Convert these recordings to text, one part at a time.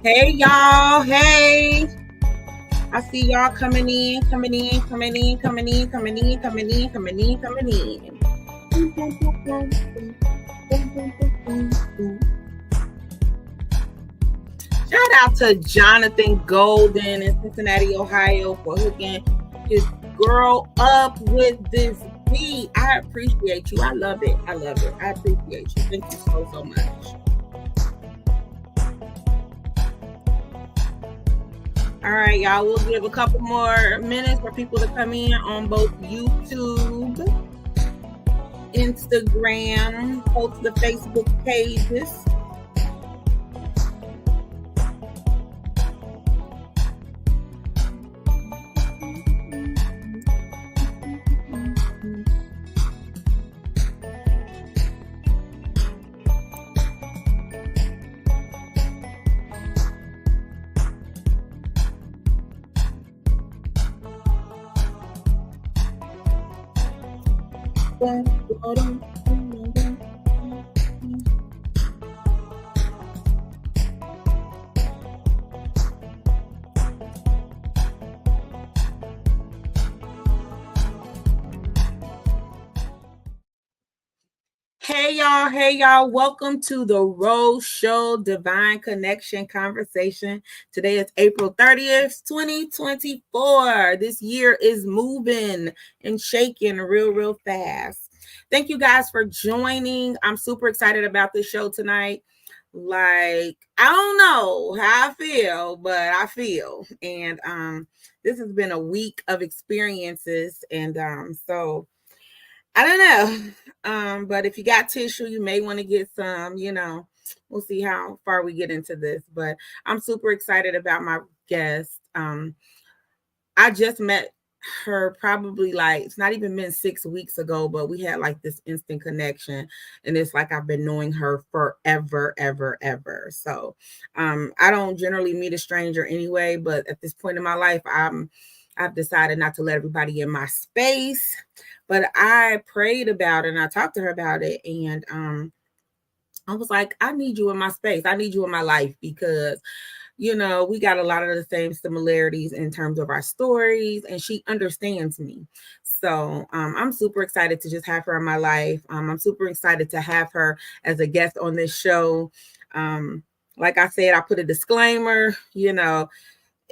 Hey y'all, hey. I see y'all coming in. Shout out to Jonathan Golden in Cincinnati, Ohio for hooking his girl up with this beat. I appreciate you. I love it. I appreciate you. Thank you so much. All right, y'all. We'll give a couple more minutes for people to come in on both YouTube, Instagram, both the Facebook pages. Hey y'all, welcome to the Rose Show Divine Connection Conversation. Today is April 30th, 2024. This year is moving and shaking real fast. Thank you guys for joining. I'm super excited about this show tonight. Like, I don't know how I feel, but I feel. And this has been a week of experiences, and so I don't know. But if you got tissue, you may want to get some, we'll see how far we get into this. But I'm super excited about my guest. I just met her probably like, it's not even been 6 weeks ago, but we had like this instant connection. And it's like I've been knowing her forever, ever. So I don't generally meet a stranger anyway, but at this point in my life, I've decided not to let everybody in my space. But I prayed about it and I talked to her about it. And I was like, I need you in my space. I need you in my life because, we got a lot of the same similarities in terms of our stories, and she understands me. So I'm super excited to just have her in my life. I'm super excited to have her as a guest on this show. Like I said, I put a disclaimer,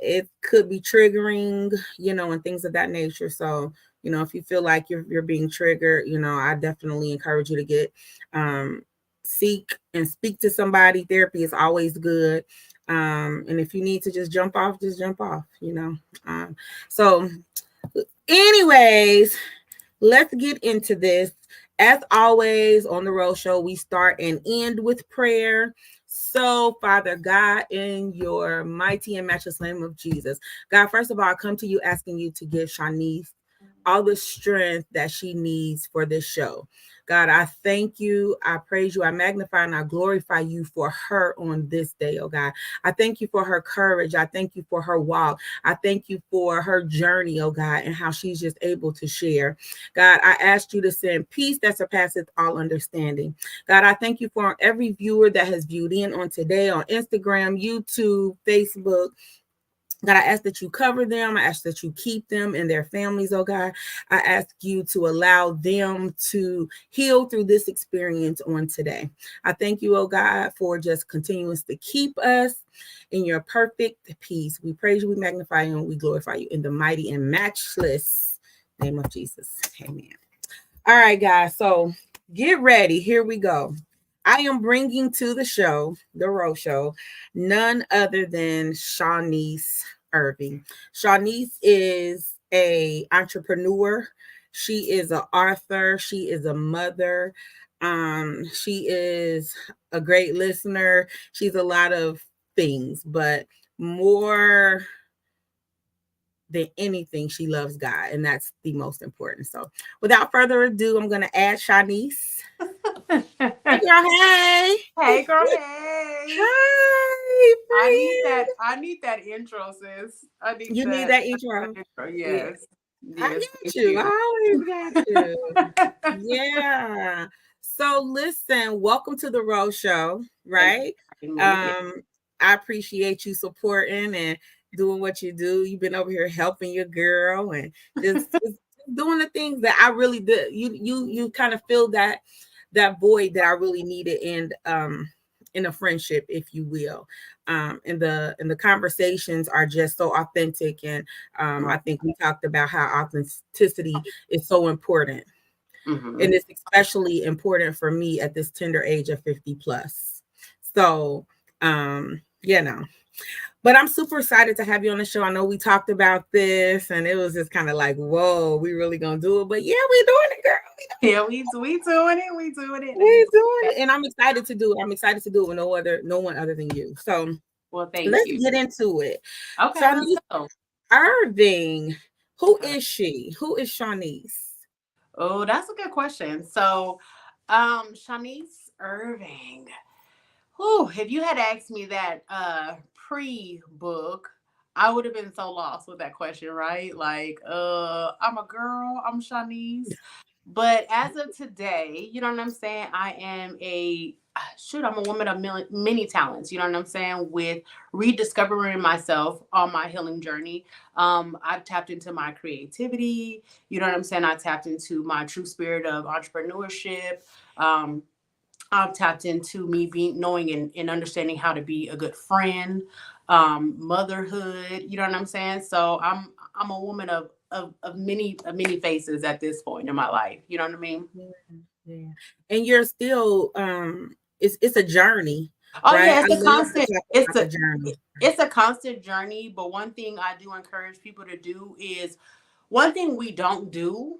it could be triggering, and things of that nature. So, if you feel like you're being triggered, I definitely encourage you to get seek and speak to somebody. Therapy is always good. And if you need to just jump off, So anyways, let's get into this. As always on the Rose Show, we start and end with prayer. So, Father God, in your mighty and matchless name of Jesus, God, first of all, I come to you asking you to give Shawnese all the strength that she needs for this show. God, I thank you. I praise you. I magnify and I glorify you for her on this day, oh God. I thank you for her courage. I thank you for her walk. I thank you for her journey, oh God, and how she's just able to share. God, I asked you to send peace that surpasses all understanding. God, I thank you for every viewer that has viewed in on today on Instagram, YouTube, Facebook. God, I ask that you cover them. I ask that you keep them and their families, oh God. I ask you to allow them to heal through this experience on today. I thank you, oh God, for just continuing to keep us in your perfect peace. We praise you, we magnify you, and we glorify you in the mighty and matchless name of Jesus. Amen. All right, guys. So get ready. Here we go. I am bringing to the show, the Rose Show, none other than Shawnese Irving. Shawnese is a entrepreneur. She is an author. She is a mother. She is a great listener. She's a lot of things, but more than anything, she loves God, and that's the most important. So, without further ado, I'm going to add Shawnese. Hey, girl, hey. Hey, girl, hey. Hi, friend. I need that intro, sis. You need that intro? Yes. I got you. I always got you. Yeah. So listen, welcome to the Rose Show, right? I appreciate you supporting and doing what you do. You've been over here helping your girl and just doing the things that I really did. You kind of feel that void that I really needed in a friendship, if you will. And the conversations are just so authentic, and I think we talked about how authenticity is so important, and it's especially important for me at this tender age of 50 plus. So you know, but I'm super excited to have you on the show. I know we talked about this and it was just kind of like, whoa, we really gonna do it. But yeah, we doing it, girl. Yeah, we doing it. We doing it. We doing it. And I'm excited to do it. I'm excited to do it with no one other than you. So Well, thank let's you. get into it. Okay, let's Shawnese go. Irving. Who is she? Who is Shawnese? Oh, that's a good question. So, Shawnese Irving. Whew, if you had asked me that pre-book, I would have been so lost with that question, right? Like, I'm a girl, I'm Shawnese. But as of today, you know what I'm saying? I am I'm a woman of many talents, you know what I'm saying? With rediscovering myself on my healing journey. I've tapped into my creativity, you know what I'm saying? I tapped into my true spirit of entrepreneurship. Um, I've tapped into me being knowing and understanding how to be a good friend, motherhood. You know what I'm saying? So I'm a woman of many faces at this point in my life. You know what I mean? Yeah, yeah. And you're still it's a journey, Oh right? yeah, I it's a love to constant. talk It's about a the journey. it's a constant journey. But one thing I do encourage people to do is one thing we don't do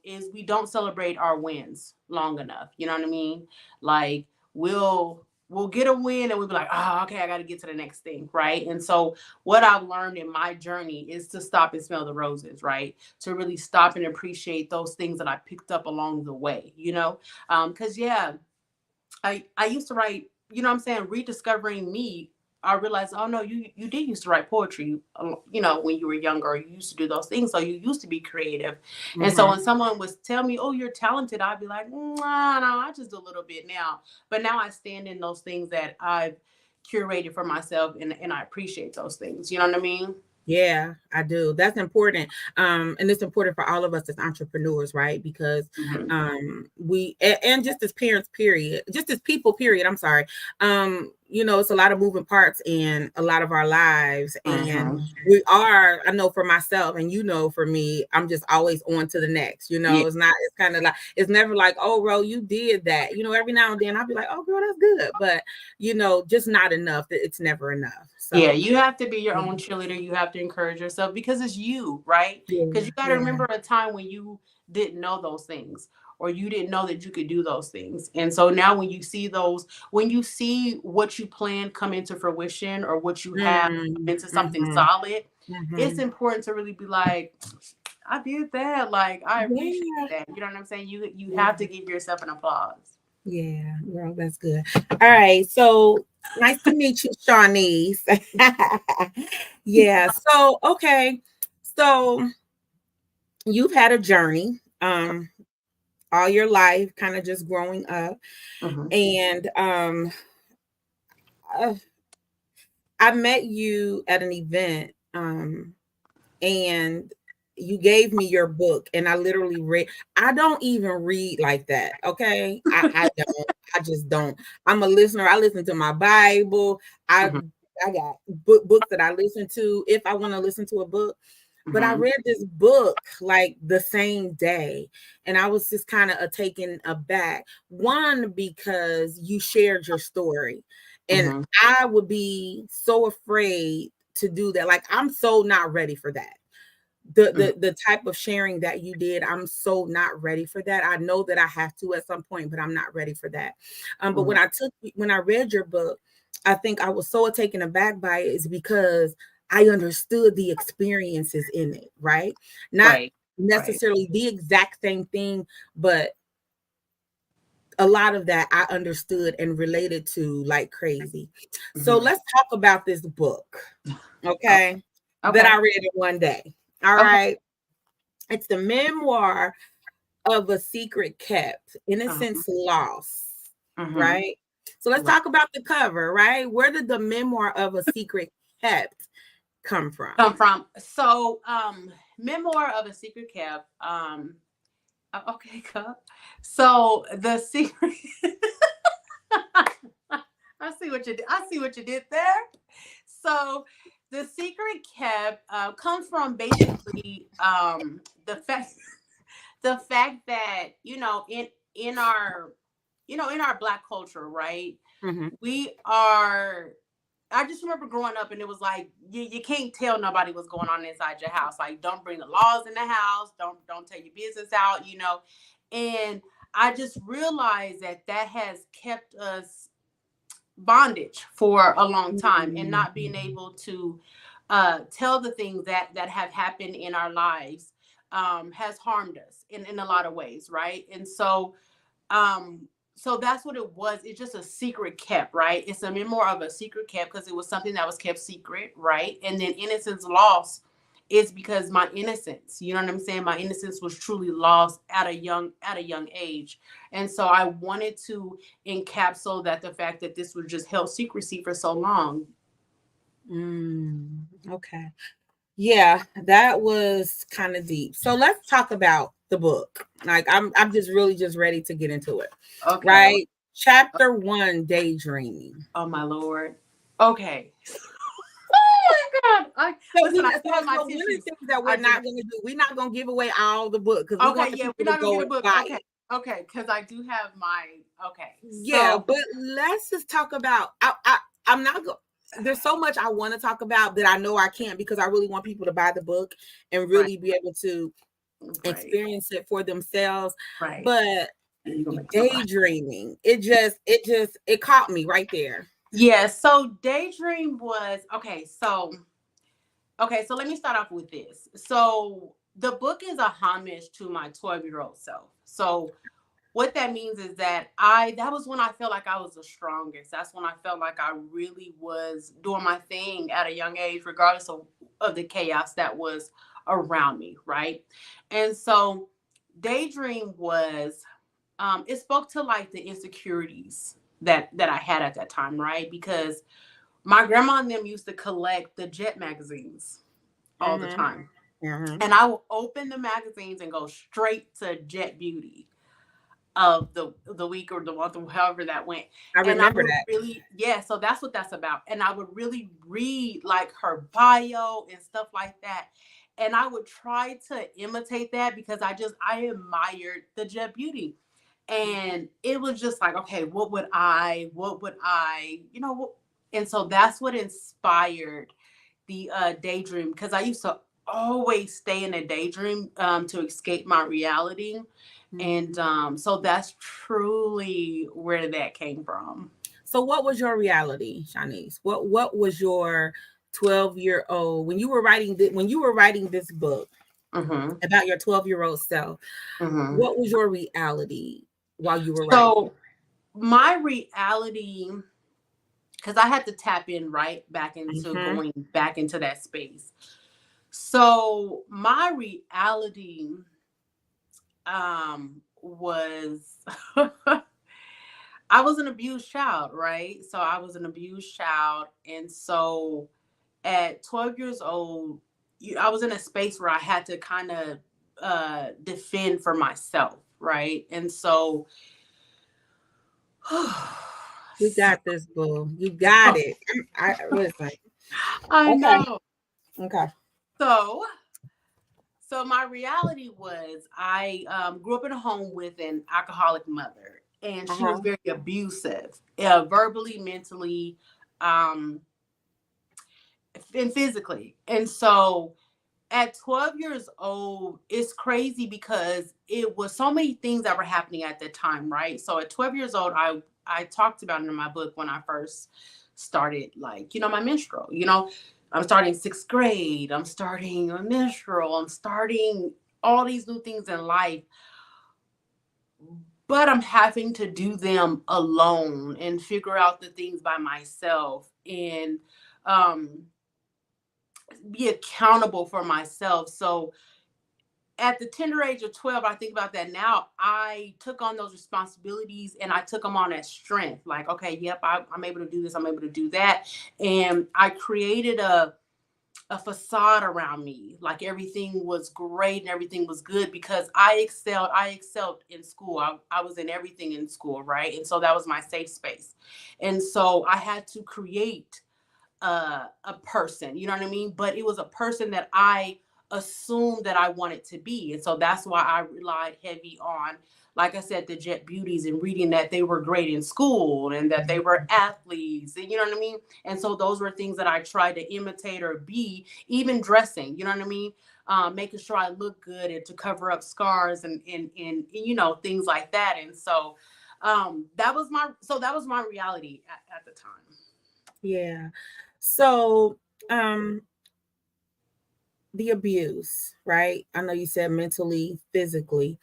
is we don't celebrate our wins long enough. You know what I mean? Like we'll get a win and we'll be like, oh, okay, I got to get to the next thing, right? And so what I've learned in my journey is to stop and smell the roses, right? To really stop and appreciate those things that I picked up along the way, you know? Because yeah, I used to write, you know what I'm saying, rediscovering me. I realized, oh no, you did used to write poetry, you know, when you were younger. You used to do those things, so you used to be creative. And so Mm-hmm. when someone was tell me, oh, you're talented, I'd be like, nah, no, I just do a little bit now. But now I stand in those things that I've curated for myself, and I appreciate those things. You know what I mean? Yeah, I do. That's important. And it's important for all of us as entrepreneurs, right? Because Mm-hmm. and just as parents, period, just as people, period. I'm sorry. It's a lot of moving parts in a lot of our lives. And Mm-hmm. I know for myself, and for me, I'm just always on to the next. Yeah. It's kind of like it's never like, oh, Ro, you did that. Every now and then I'll be like, oh girl, that's good. But just not enough. It's never enough. Yeah, So you have to be your yeah. own cheerleader. You have to encourage yourself because it's you, right? Because Yeah, you got to yeah. remember a time when you didn't know those things or you didn't know that you could do those things. And so now when you see what you plan come into fruition or what you have Mm, into something mhm, solid, it's mhm. important to really be like, I did that. Like, I appreciate Yeah, that. You know what I'm saying? You yeah, have to give yourself an applause. yeah, girl, that's good. All right, so nice to meet you, Shawnese. Yeah, so okay, so you've had a journey, all your life, kind of just growing up, Hmm. and uh, I met you at an event, and you gave me your book and I literally read. I don't even read like that. Okay. I don't. I just don't. I'm a listener. I listen to my Bible. I Hmm. I got books that I listen to if I want to listen to a book. But I Hmm. read this book like the same day, and I was just kind of taken aback. One, because you shared your story, and Hmm. I would be so afraid to do that. Like I'm so not ready for that. The type of sharing that you did, I'm so not ready for that. I know that I have to at some point, but I'm not ready for that. But Hmm. when I read your book, I think I was so taken aback by it is because I understood the experiences in it, right? Not Right. Right. necessarily the exact same thing, but a lot of that I understood and related to like crazy. So Hmm. let's talk about this book, Okay. okay? That Okay. I read in one day. All Okay. right. It's the memoir of a secret kept, Uh-huh. innocence lost, Mhm. right? So let's Right. talk about the cover, right? Where did the memoir of a secret kept come from? Come from. So, Memoir of a Secret Kept. Okay, cup. So the secret. I see what you did. I see what you did there. So the secret kept comes from basically the fact that in our in our Black culture, right? Mm-hmm. We are. I just remember growing up, and it was like you can't tell nobody what's going on inside your house. Like, don't bring the laws in the house. Don't tell your business out. And I just realized that that has kept us bondage for a long time, and not being Mm-hmm. able to tell the things that have happened in our lives has harmed us in a lot of ways, right? And um so that's what it was. It's just a secret kept, right? It's a memoir of a secret kept because it was something that was kept secret, right? And then innocence lost is because my innocence, you know what I'm saying? My innocence was truly lost at a young age. And so I wanted to encapsulate that, the fact that this was just held secrecy for so long. Okay. Yeah, that was kind of deep. So let's talk about the book. Like I'm just really just ready to get into it. Okay. Right? Chapter 1, daydreaming. Oh my Lord. Okay. Oh my God. So Listen, I do have my one of the tissues. things that we're I do. not going to do, we're not going to give away all the book because we Okay, want the yeah, people we're to not gonna go get a and book. buy Okay, it. okay, because I do have my. Okay, Yeah, so but let's just talk about. I'm not going. There's so much I want to talk about that I know I can't because I really want people to buy the book and right, really be able to right, experience it for themselves. right. But And you're gonna make me cry. daydreaming, it caught me right there. Yeah. So daydream was okay. So let me start off with this. So the book is a homage to my 12-year-old self. So what that means is that that was when I felt like I was the strongest. That's when I felt like I really was doing my thing at a young age, regardless of the chaos that was around me, right? And so daydream was it spoke to like the insecurities that I had at that time, right? Because my grandma and them used to collect the Jet magazines all the Mm-hmm. time. Mm-hmm. And I will open the magazines and go straight to Jet Beauty of the week or the month or however that went. I And I remember would that. really, yeah, so that's what that's about. And I would really read like her bio and stuff like that. And I would try to imitate that because I admired the Jet Beauty. And it was just like, okay, what would I, and so that's what inspired the daydream, because I used to always stay in a daydream to escape my reality. And Mhm. so that's truly where that came from. So what was your reality, Shanice? What was your 12-year-old when you were writing when you were writing this book Hmm. about your 12-year-old self? Hmm. What was your reality while you were writing? So my reality, because I had to tap in right back into Mm-hmm. going back into that space. So my reality was I was an abused child, right? So I was an abused child. And so at 12 years old, I was in a space where I had to kind of defend for myself, right? And so, You got this, boo. You got it. I listen. I Okay. know. Okay. So, so my reality was I grew up in a home with an alcoholic mother, and she was Uh-huh. very abusive, verbally, mentally, um, and physically. And so at 12 years old, it's crazy because it was so many things that were happening at that time, right? So at 12 years old, I talked about it in my book when I first started, like, my menstrual. I'm starting sixth grade, I'm starting a menstrual, I'm starting all these new things in life, but I'm having to do them alone and figure out the things by myself, and um be accountable for myself. So at the tender age of 12, I think about that now. I took on those responsibilities and I took them on as strength. Like, okay, yep, I'm able to do this. I'm able to do that. And I created a facade around me, like everything was great and everything was good because I excelled in school. I was in everything in school, right? And so that was my safe space. And so I had to create a person, you know what I mean? But it was a person that I assumed that I wanted to be. And so that's why I relied heavy on, like I said, the Jet Beauties and reading that they were great in school and that they were athletes. And you know what I mean? And so those were things that I tried to imitate or be, even dressing, you know what I mean? Making sure I look good and to cover up scars and you know, things like that. And so that was my reality at the time. Yeah. So, the abuse, right? I know you said mentally, physically.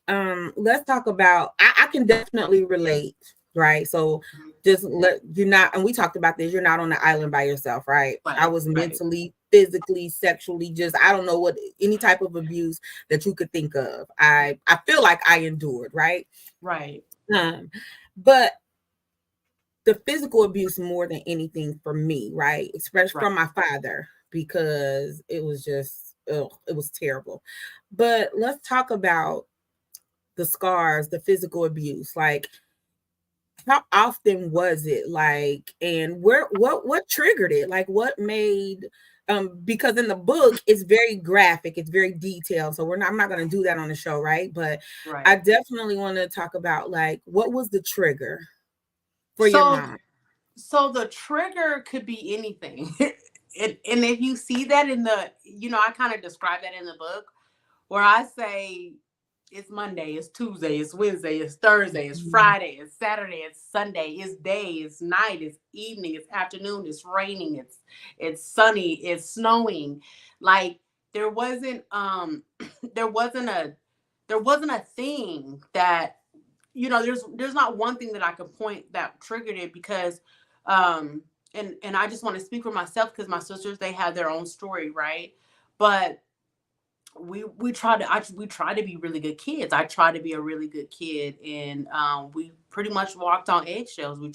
Let's talk about, I can definitely relate, right? So just let you're not, and we talked about this, you're not on the island by yourself, right? I Right, was right, mentally, physically, sexually, just I don't know what any type of abuse that you could think of. I feel like I endured, right? right, Um, but the physical abuse more than anything for me, right? Especially right. from my father, because it was just, ugh, it was terrible. But let's talk about the scars, the physical abuse. Like, how often was it? Like, and what triggered it? Like, what made because in the book it's very graphic, it's very detailed. So I'm not gonna do that on the show, right? But I Right. definitely want to talk about like what was the trigger for your So mom? so the trigger could be anything. And if you see that in the, you know, I kind of describe that in the book where I say it's Monday, it's Tuesday, it's Wednesday, it's Thursday, it's Mhm. Friday, it's Saturday, it's Sunday, it's day, it's night, it's evening, it's afternoon, it's raining, it's sunny, it's snowing. Like there wasn't there wasn't a there wasn't a thing that, you know, there's not one thing that I could point that triggered it because and I just want to speak for myself because my sisters, they had their own story, right? But we try to be really good kids. I try to be a really good kid, and we pretty much walked on eggshells. I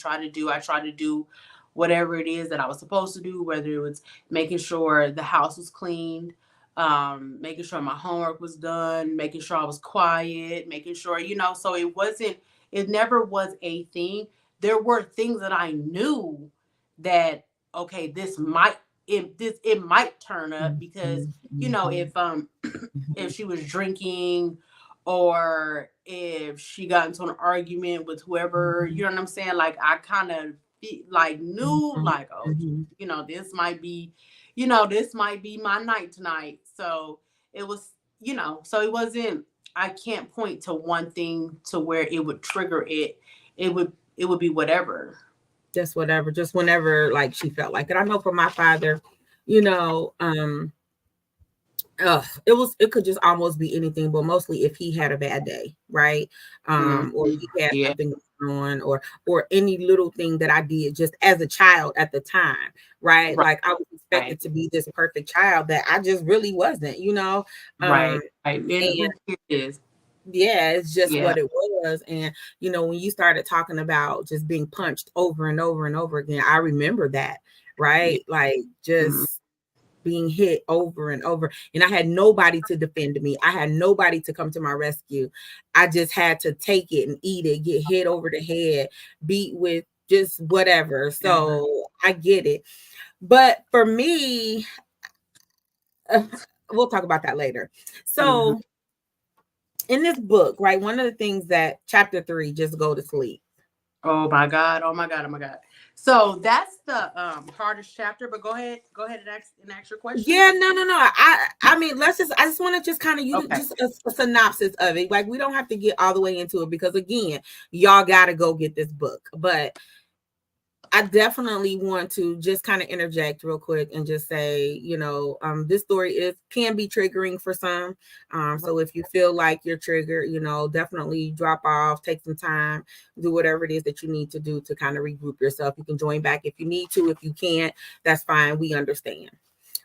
try to do whatever it is that I was supposed to do, whether it was making sure the house was cleaned, making sure my homework was done, making sure I was quiet, making sure, you know. So it never was a thing. There were things that I knew that, okay, it might turn up because, Mhm, you know, mhm, if mhm, she was drinking or if she got into an argument with whoever, you mhm, know what I'm saying? Like I kind of like knew mhm, like, oh, mhm. you know, this might be, you know, this might be my night tonight. So it was, you know, so it wasn't, I can't point to one thing to where it would trigger it. It would be whatever. Just whatever, just whenever like she felt like it. I know for my father, you know, it could just almost be anything, but mostly if he had a bad day, right? Or Mhm. he had Yeah. something going on, or any little thing that I did just as a child at the time, right? Right. Like I was Right. expected to be this perfect child that I just really wasn't, you know. Um, Right. Right. And and who is? yeah, it's just Yeah. what it was. And you know, when you started talking about just being punched over and over and over again, I remember that, Yeah. right? Like Mhm. just being hit over and over. And I had nobody to defend me. I had nobody to come to my rescue. I just had to take it and eat it, get hit over the head, beat with just whatever. Yeah. So I get it. But for me, uh, we'll talk about that later. Mhm. So in this book, right, one of the things that chapter 3, just go to sleep. Oh my God. Oh my God. Oh my God. So that's the hardest chapter, but go ahead and ask your question. Yeah, no. I mean, I just want to just kind of you Okay. just a synopsis of it. Like we don't have to get all the way into it because again, y'all got to go get this book. But I definitely want to just kind of interject real quick and just say, you know, this story is can be triggering for some. So if you feel like you're triggered, you know, definitely drop off, take some time, do whatever it is that you need to do to kind of regroup yourself. You can join back if you need to. If you can't, that's fine. We understand.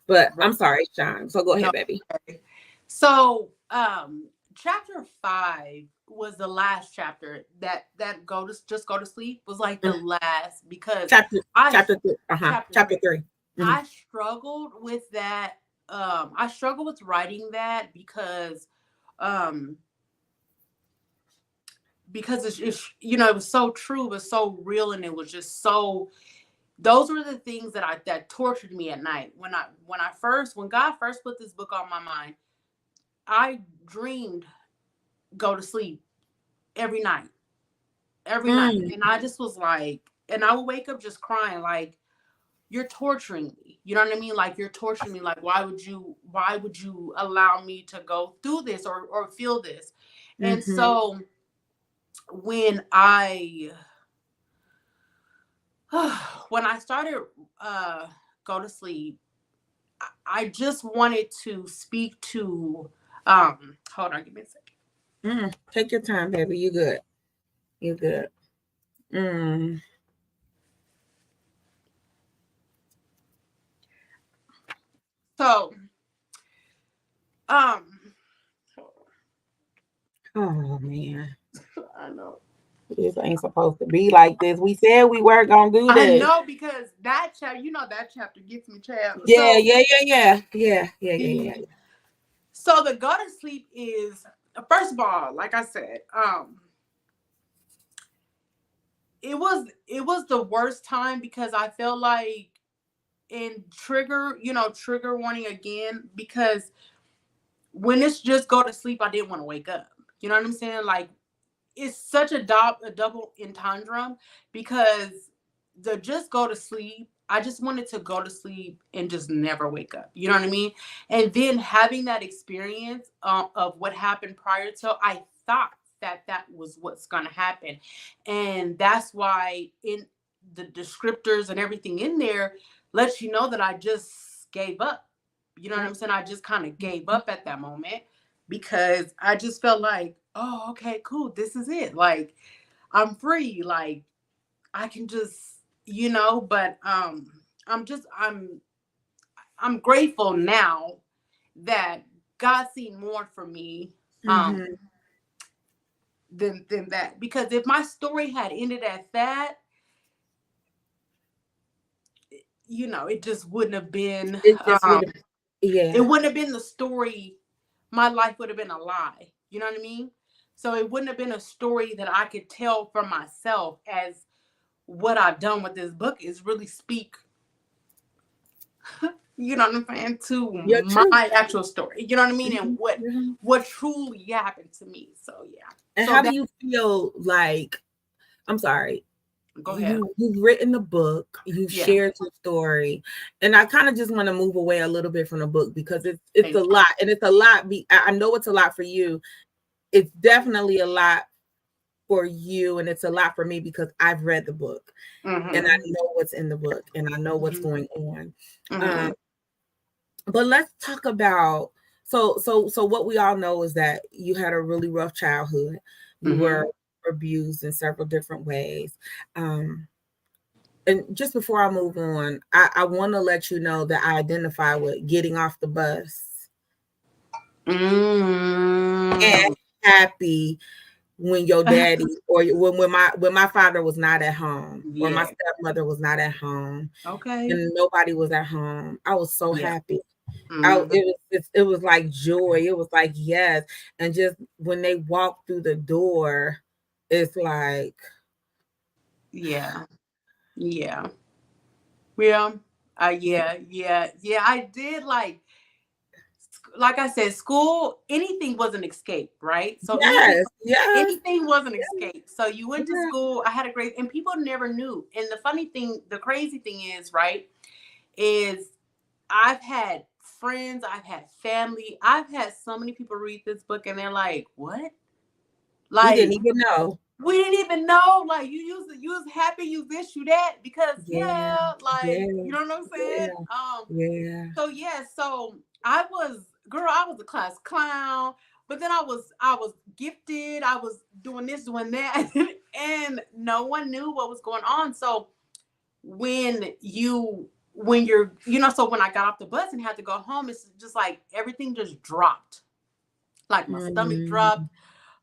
But Right. I'm sorry, Sean. So go No. ahead, baby. Okay. So chapter 5 was the last chapter. That go to sleep was like the Mm. last, because Chapter I chapter th- uh-huh. chapter Chapter 3. 3. Hmm. I struggled with that. I struggled with writing that um because it's it was so true, it was so real, and it was just so, those were the things that tortured me at night when God first put this book on my mind. I dreamed go to sleep every night, every night. Mm. And I just was like, and I would wake up just crying, like, you're torturing me. You know what I mean? Like, you're torturing me. Like, why would you allow me to go through this, or feel this? And Mm-hmm. so when I when I started go to sleep, I just wanted to speak to hold on, give me a second. Take your time, baby. You good. You good. Mm. So um Oh man. I know. This ain't supposed to be like this. We said we were gonna do I this. know, because that chapter gets me, child. Yeah, yeah, yeah, yeah. Yeah, yeah, yeah, yeah. The so the go to sleep is, first of all, like I said, it was the worst time, because I felt like, in trigger warning again, because when it's just go to sleep, I didn't want to wake up. You know what I'm saying? Like, it's such a double entendre, because the just go to sleep, I just wanted to go to sleep and just never wake up. You know what I mean? And then having that experience of what happened prior to, I thought that was what's going to happen. And that's why in the descriptors and everything in there lets you know that I just gave up. You know what I'm saying? I just kind of gave up at that moment, because I just felt like, oh, okay, cool, this is it. Like, I'm free. Like, I can just, but I'm grateful now that God seen more for me um Mm-hmm. than that. Because if my story had ended at that, it just wouldn't have been It just would have. it Yeah. wouldn't have been the story. My life would have been a lie. You know what I mean? So it wouldn't have been a story that I could tell for myself, as what I've done with this book is really speak, you know what I'm saying, to Your my truth. actual story. You know what I mean? And Mhm, mhm. what truly happened to me. So yeah. And So how do that you feel like, I'm sorry, go ahead. you've written the book, you've Yeah. shared your story, and I kind of just want to move away a little bit from the book because it's a Thank lot, and it's a lot. I know it's a lot for you. It's definitely a lot for you, and it's a lot for me because I've read the book you. and Mm-hmm. I know what's in the book and I know what's Mm-hmm. going on. Mm-hmm. Um, but let's talk about, so what we all know is that you had a really rough childhood. You were Mm-hmm. abused in several different ways. Um, and just before I move on, I want to let you know that I identify with getting off the bus and Mm. happy when your daddy or when my father was not at home or my Yeah. stepmother was not at home Okay. and nobody was at home. I was so Yeah. happy. Mm-hmm. It was like joy. It was like yes, and just when they walked through the door, it's like Yeah. Yeah. Yeah. Yeah. I did, like I said, school, anything was an escape, right? So yes, yes, anything was an escape. So you went to yes. school, I had a great, and people never knew. And the funny thing, the crazy thing is, right, is I've had friends, I've had family, I've had so many people read this book and they're like, what? We didn't Like, even know. we didn't even know. Like, you was happy, you this, you that, because Yeah, yeah, like, yeah, you know what I'm saying? yeah, yeah. So yeah, so I was, girl, I was a class clown, but then I was gifted. I was doing this, doing that, and no one knew what was going on. So when you're, so when I got off the bus and had to go home, it's just like everything just dropped. Like my stomach dropped. Mm.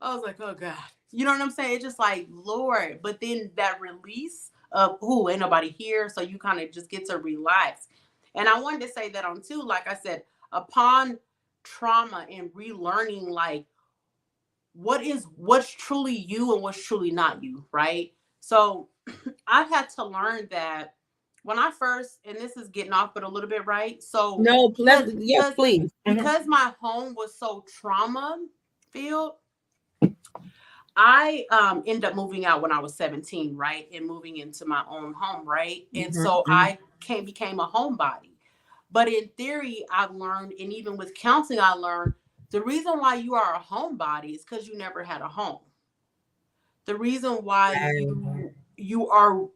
I was like, oh God. You know what I'm saying? It's just like, Lord. But then that release of, ooh, ain't nobody here. So you kind of just get to relax. And I wanted to say that on too, like I said, upon trauma and relearning, like, what's truly you and what's truly not you, right? So I've had to learn that when I first, and this is getting off but a little bit, right? So No, because yes, please. because my home was so trauma filled, I ended up moving out when I was 17, right? And moving into my own home, right? And Mhm, so mhm. I became a homebody. But in theory, I've learned, and even with counseling, I learned the reason why you are a homebody is because you never had a home. The reason why Right. you are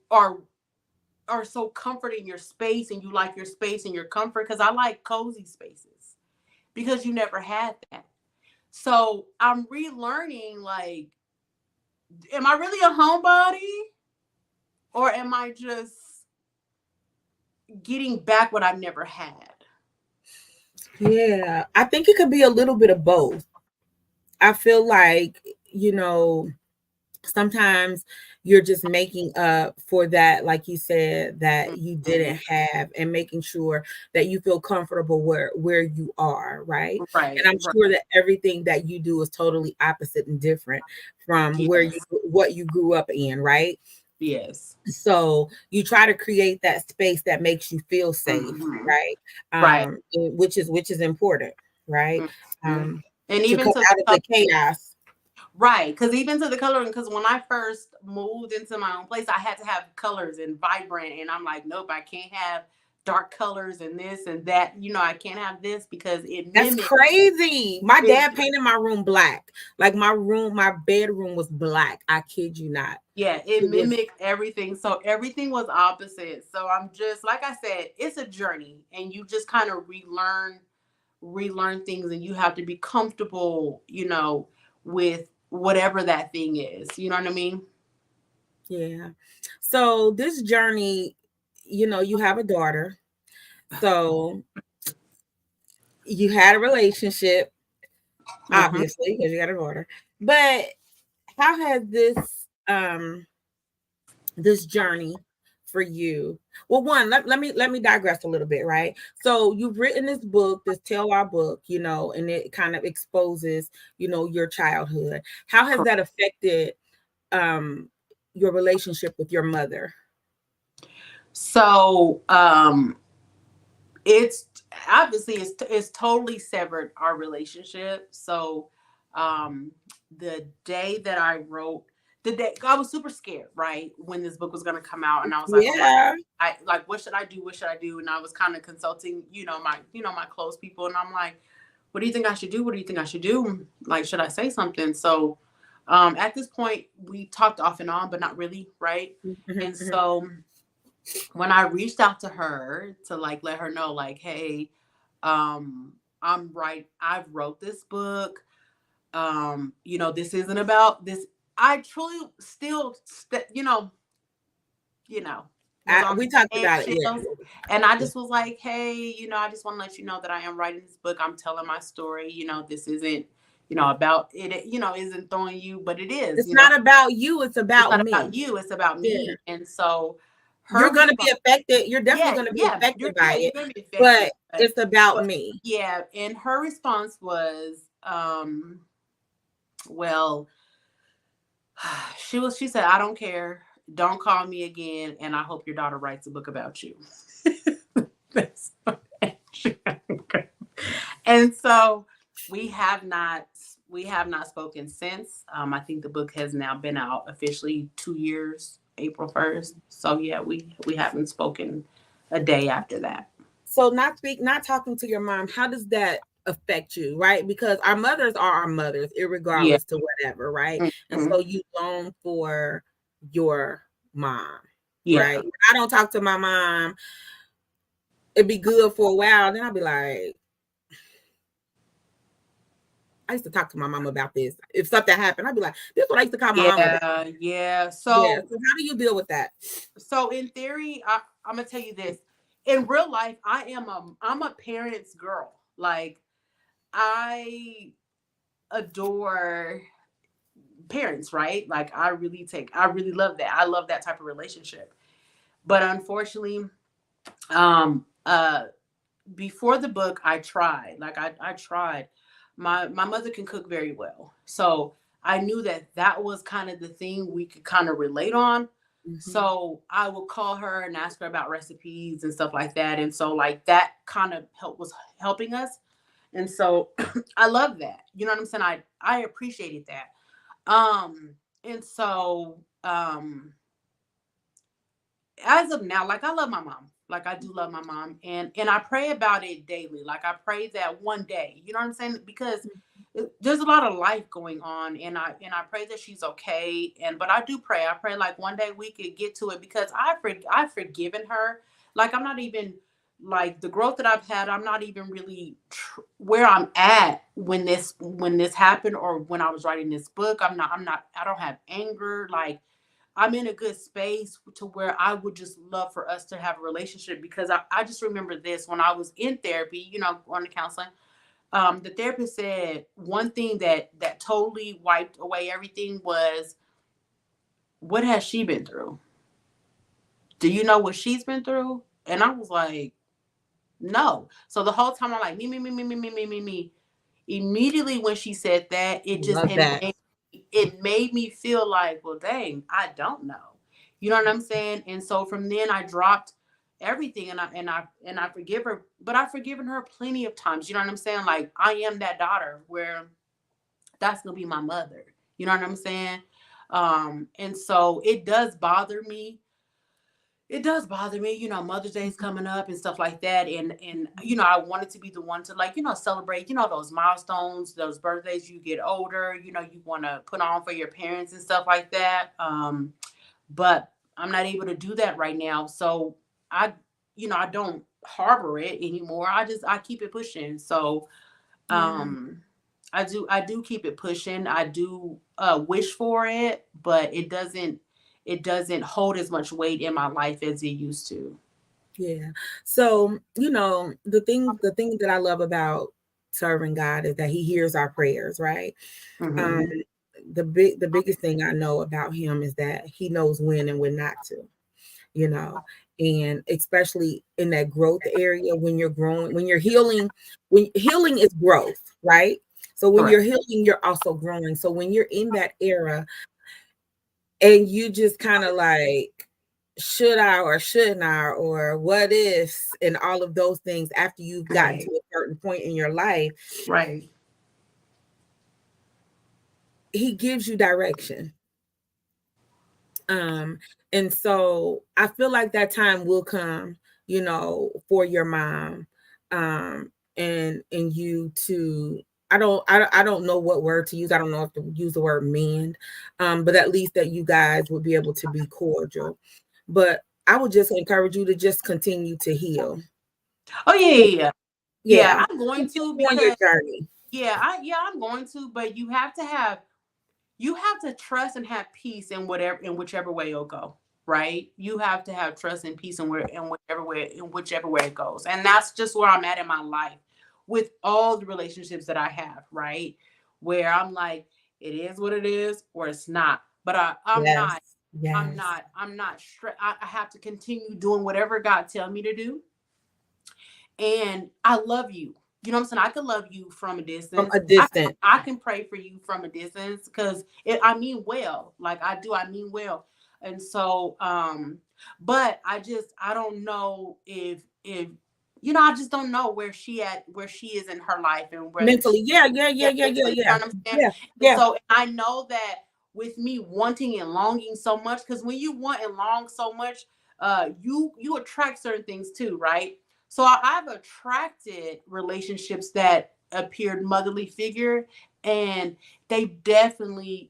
so comforting your space and you like your space and your comfort, because I like cozy spaces because you never had that. So I'm relearning, like, am I really a homebody or am I just getting back what I've never had? Yeah, I think it could be a little bit of both. I feel like, you know, sometimes you're just making up for that, like you said, that you Mhm. didn't have, and making sure that you feel comfortable where you are, right? And Right, I'm right. sure that everything that you do is totally opposite and different from where you Yes, what you grew up in, right? yes. So you try to create that space that makes you feel safe, Hmm. right? Right. Which is important, right? Hmm. And To even come to out of the the chaos. right, because even to the coloring, because when I first moved into my own place, I had to have colors and vibrant, and I'm like, nope, I can't have dark colors and this and that. I can't have this because it That's mimics crazy. My it. dad painted my room black. Like my bedroom was black. I kid you not. Yeah, it It was, mimicked everything. So everything was opposite. So I'm just, like I said, it's a journey, and you just kind of relearn things, and you have to be comfortable, with whatever that thing is. You know what I mean? yeah. So this journey, you have a daughter. So you had a relationship, Hmm. obviously, because you got a daughter. But how has this journey for you? Well, one, let me digress a little bit, right? So you've written this book, this tell our book, and it kind of exposes, your childhood. How has that affected um your relationship with your mother? So it's obviously it's totally severed our relationship. So um the day that I wrote the day I was super scared, right, when this book was going to come out, and I was like, oh my, Yeah, I like, what should I do, and I was kind of consulting, my close people, and I'm like, what do you think I should do, like, should I say something? So at this point we talked off and on, but not really, right? mhm, And mhm. so when I reached out to her to, like, let her know, like, hey, I've wrote this book. This isn't about this. I truly still, you know, was on We talked about it, eggshells. yeah, And I yeah. just was like, hey, I just want to let you know that I am writing this book. I'm telling my story. This isn't, about it, isn't throwing you, but it is, It's not about you, it's it's about not me. about you, it's about Yeah. me. And so You're her gonna be response, affected. You're definitely yeah, gonna be yeah, affected by you're it, gonna be affected. but it's about me. Yeah, and her response was, well, she said, I don't care. Don't call me again, and I hope your daughter writes a book about you. That's and so we have not spoken since. I think the book has now been out officially 2 years, April 1st. So yeah, we haven't spoken a day after that. So not talking to your mom, how does that affect you, right? Because our mothers are our mothers, Yeah. irregardless to whatever, right? And Mhm. so you long for your mom, Yeah. right? When I don't talk to my mom, it'd be good for a while. Then I'll be like, I used to talk to my mom about this. If something happened, I'd be like, this is what I used to call my mom about. Yeah, yeah. Yeah. So So how do you deal with that? so in theory, I'm gonna tell you this. In real life, I'm a parent's girl. Like, I adore parents, right? Like I really love that. I love that type of relationship. But unfortunately, um, uh, before the book, I tried. Like I tried. My mother can cook very well, so I knew that that was kind of the thing we could kind of relate on. Mm-hmm. So I would call her and ask her about recipes and stuff like that. And so like that kind of was helping us. And so I love that. You know what I'm saying? I appreciated that. And so as of now, like I love my mom. Like I do love my mom, and I pray about it daily. Like I pray that one day, you know what I'm saying? Because there's a lot of life going on, and I pray that she's okay. And but I do pray. I pray like one day we could get to it because I've forgiven her. Like I'm not even like the growth that I've had. I'm not even really where I'm at when this happened or when I was writing this book. I'm not. I don't have anger. Like I'm in a good space to where I would just love for us to have a relationship because I just remember this when I was in therapy, going to counseling. The therapist said one thing that totally wiped away everything was, what has she been through? Do you know what she's been through? And I was like, no. So the whole time I'm like, me. Immediately when she said that, Love that. it made me feel like, well, dang, I don't know. You know what I'm saying? And so from then I dropped everything and I forgive her, but I've forgiven her plenty of times. You know what I'm saying? Like I am that daughter where that's gonna be my mother. You know what I'm saying? And so it does bother me, Mother's Day is coming up and stuff like that. And I wanted to be the one to like, celebrate, those milestones, those birthdays you get older, you want to put on for your parents and stuff like that. But I'm not able to do that right now. So I don't harbor it anymore. I keep it pushing. So Yeah. um I do keep it pushing. I do wish for it, but it doesn't hold as much weight in my life as it used to. Yeah. So, the thing that I love about serving God is that he hears our prayers, right? Um, Hmm. the biggest thing I know about him is that he knows when and when not to, you know, and especially in that growth area when you're growing, when you're healing, when healing is growth, right? So when you're Correct. healing, you're also growing. So when you're in that era and you just kind of like should I or shouldn't I or what ifs and all of those things after you've gotten to Right. a certain point in your life, Right. he gives you direction. Um, and so I feel like that time will come, for your mom, and you to I don't know what word to use. I don't know if to use the word mend, but at least that you guys would be able to be cordial. But I would just encourage you to just continue to heal. Oh yeah, yeah, yeah. Yeah, Yeah, I'm going to continue on your because journey. I'm going to, but you have to trust and have peace in whichever way it'll go, right? You have to have trust and peace in whichever way it goes. And that's just where I'm at in my life with all the relationships that I have, right? Where I'm like, it is what it is or it's not. But I'm Yes, not I'm yes. not I'm not I have to continue doing whatever God tell me to do, and I love you. You know what I'm saying? I can love you from a From distance. a I distance. I can pray for you from a distance because I mean well. Like I do, I mean well. And so, but I don't know if I just don't know where she is in her life and whether Mentally. she Yeah, yeah, yeah, yeah, yeah, yeah, mentally, you know yeah. what I'm saying? Yeah, And yeah. so and I know that with me wanting and longing so much, because when you want and long so much, you attract certain things too, right? So I've attracted relationships that appeared motherly figure, and they definitely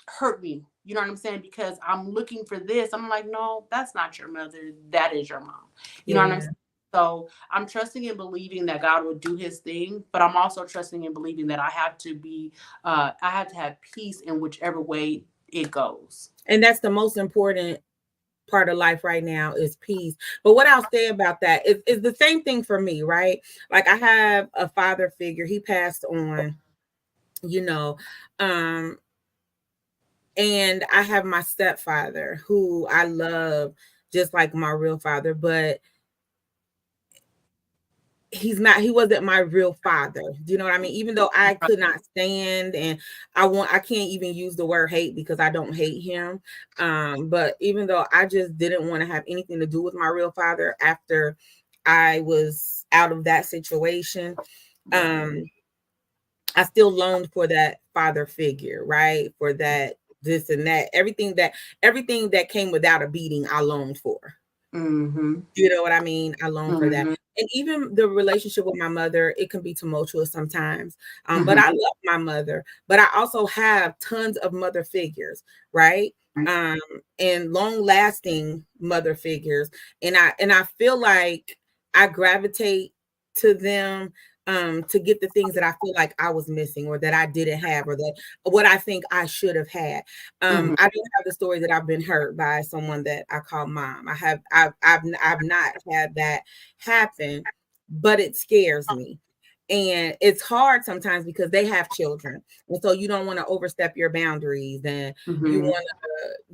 hurt me. You know what I'm saying? Because I'm looking for this. I'm like, no, that's not your mother. That is your mom. You know what I'm Yeah. saying? So I'm trusting and believing that God will do his thing, but I'm also trusting and believing that I have to have peace in whichever way it goes. And that's the most important part of life right now is peace. But what I'll say about that is the same thing for me, right? Like I have a father figure. He passed on you know. Um, and I have my stepfather who I love just like my real father, but he wasn't my real father. Do you know what I mean? Even though I could not stand, and I can't even use the word hate because I don't hate him. But even though I just didn't want to have anything to do with my real father after I was out of that situation, Right. um, I still longed for that father figure, right? For that this and that, everything that came without a beating, I longed for. Mm-hmm. You know what I mean? I long for that. Mm-hmm. And even the relationship with my mother, it can be tumultuous sometimes. But Mm-hmm. I love my mother, but I also have tons of mother figures, right? Um, and long lasting mother figures. And I feel like I gravitate to them to get the things that I feel like I was missing or that I didn't have or that what I think I should have had. Mm-hmm. I don't have the story that I've been hurt by someone that I call mom. I've not had that happen, but it scares me. And it's hard sometimes because they have children. And so you don't want to overstep your boundaries and you Mm-hmm. want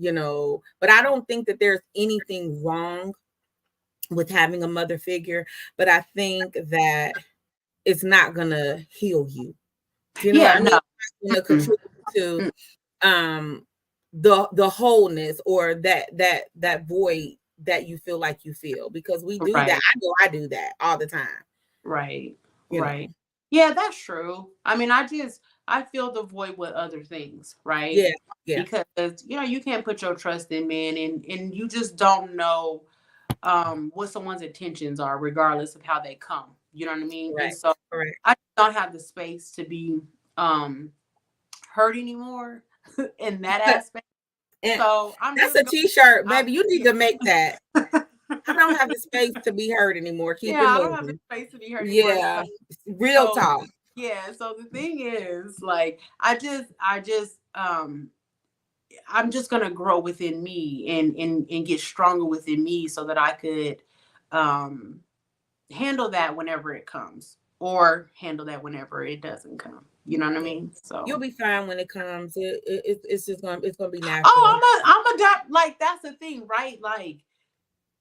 to, but I don't think that there's anything wrong with having a mother figure, but I think that it's not going to heal you. Do you know what Yeah, I mean? no. It's not going to Mm-mm. contribute to um the wholeness or that void that you feel like you feel because we do that. Right. I know I do that all the time, Right. you Right. know. Yeah, that's true. I mean, I feel the void with other things, right? Yeah, yeah, Because you can't put your trust in men, and you just don't know what someone's intentions are regardless of how they come. You know what I mean? And correct, so correct. I don't have the space to be um hurt anymore in that aspect. And So I'm that's just a going t-shirt, I'm baby. You need yeah. to make that. I don't have the space to be hurt anymore. Keep it Yeah, I don't have the moving. space to be hurt anymore. Yeah, real So talk. yeah, so the thing is, like, I'm just gonna grow within me and get stronger within me so that I could um handle that whenever it comes or handle that whenever it doesn't come. You know what I Yeah. mean? You'll So be fine when it comes. It's just gonna be natural. oh, I'm adapt like that's the thing, right? Like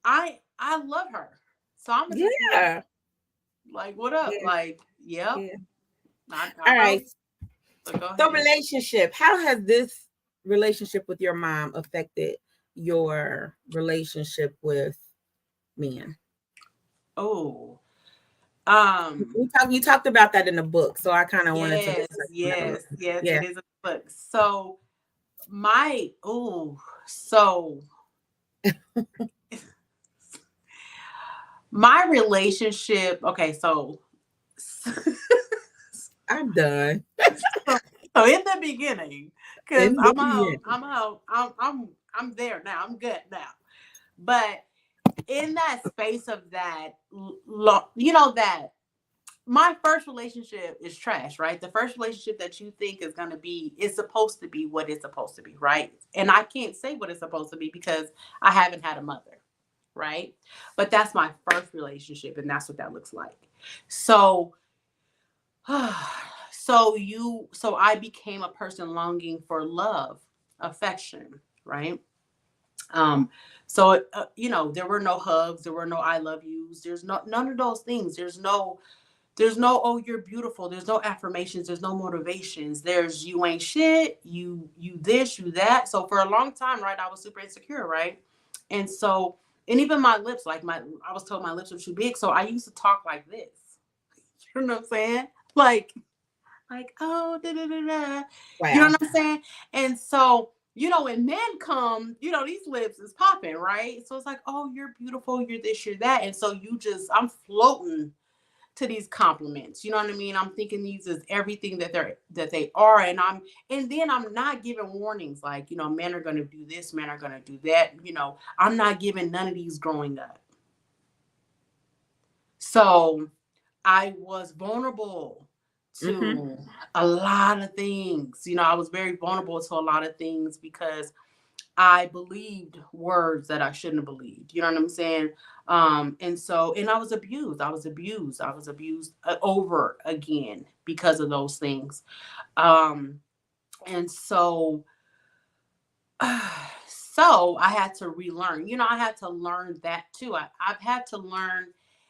I love her. So I'ma just be Yeah, like, what up? yeah, Like, yep, yeah. I All love right. you. So go So ahead. relationship, how has this relationship with your mom affected your relationship with men? Oh. You talked about that in the book, so I kind of wanted to Yes, research on that a little yes, bit. yes, Yeah. it is a book. So my so my relationship, okay, so I'm done. so in the beginning, because In the beginning. I'm there now. I'm good now. But in that space of that, that my first relationship is trash, right? The first relationship that you think is supposed to be what it's supposed to be, right? And I can't say what it's supposed to be because I haven't had a mother, right? But that's my first relationship, and that's what that looks like. So, so I became a person longing for love, affection, right? Um, so there were no hugs, there were no I love yous, there's none of those things. There's no oh you're beautiful, there's no affirmations, there's no motivations, there's you ain't shit, you this, you that. So for a long time, right, I was super insecure, right? And so and even my lips, like my I was told my lips were too big, so I used to talk like this. You know what I'm saying? Like oh da da da da. You know Wow. what I'm saying? And so when men come, these lips is popping, right? So it's like, oh, you're beautiful, you're this, you're that. And so I'm floating to these compliments. You know what I mean? I'm thinking these is everything that they are, and then I'm not giving warnings like, men are gonna do this, men are gonna do that. I'm not giving none of these growing up. So I was vulnerable Mm-hmm. to a lot of things. I was very vulnerable to a lot of things because I believed words that I shouldn't have believed. You know what I'm saying? And I was abused. I was abused. I was abused over again because of those things. Um, and so, so I had to relearn. You know, I had to learn that too. I've had to learn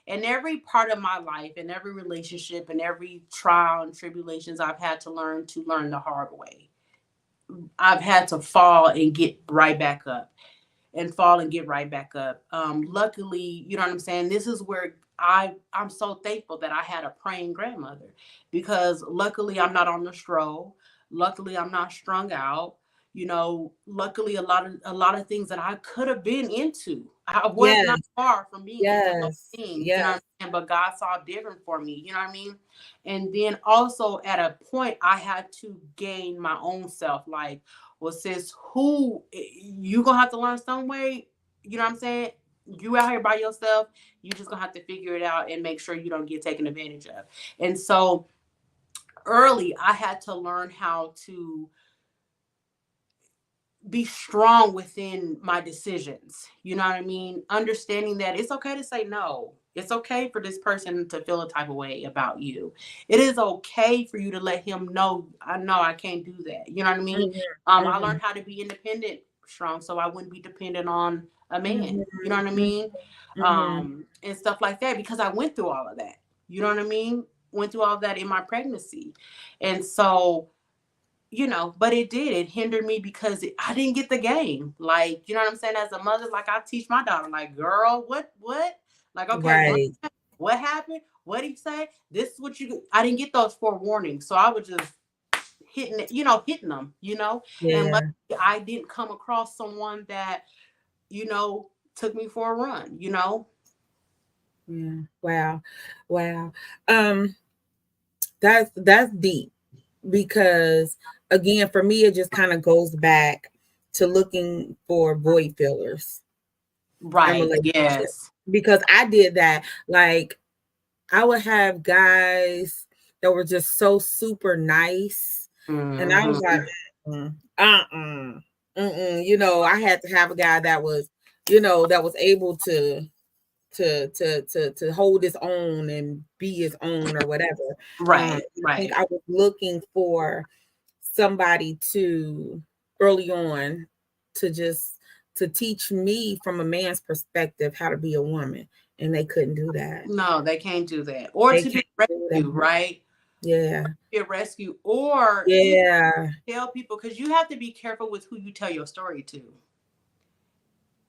in every part of my life, in every relationship, in every trial and tribulations. I've had to learn the hard way. I've had to fall and get right back up and fall and get right back up. Luckily, you know what I'm saying? This is where I'm so thankful that I had a praying grandmother, because luckily I'm not on the stroll. Luckily I'm not strung out. You know, luckily a lot of things that I could have been into. I was not Yes, far from being into those yes, things, you know what yes, I'm saying? But God saw different for me, you know what I mean? And then also at a point I had to gain my own self. Like, well, sis, who you gonna have to learn some way. You know what I'm saying? You out here by yourself. You just gonna have to figure it out and make sure you don't get taken advantage of. And so early, I had to learn how to be strong within my decisions. You know what I mean? Understanding that it's okay to say no. It's okay for this person to feel a type of way about you. It is okay for you to let him know, I know I can't do that. You know what I mean? mhm, I mhm, learned how to be independent, strong, so I wouldn't be dependent on a man. mhm, You know what I mhm, mean? mhm. And stuff like that, because I went through all of that. You know what I mean? Went through all of that in my pregnancy. And so, you know, but it hindered me because I didn't get the game. Like, you know what I'm saying? As a mother, like, I teach my daughter, like, girl, what? Like, okay, Right. what happened? What did he say? This is what you, I didn't get those forewarnings. So I was just hitting it, hitting them, and Yeah. luckily I didn't come across someone that, took me for a run. Yeah. Wow. Wow. Um, that's deep because again, for me, it just kind of goes back to looking for void fillers in Right. relationships Yes. because I did that. Like I would have guys that were just so super nice, and I was like, Hmm. uh-uh, I had to have a guy that was, that was able to hold his own and be his own or whatever. Right. I think Right. I was looking for somebody to early on to just to teach me from a man's perspective how to be a woman, and they couldn't do that. No, they can't do that. Or They to can't be a do rescue, that. right? Yeah. Be a rescue, or even Yeah. tell people, because you have to be careful with who you tell your story to.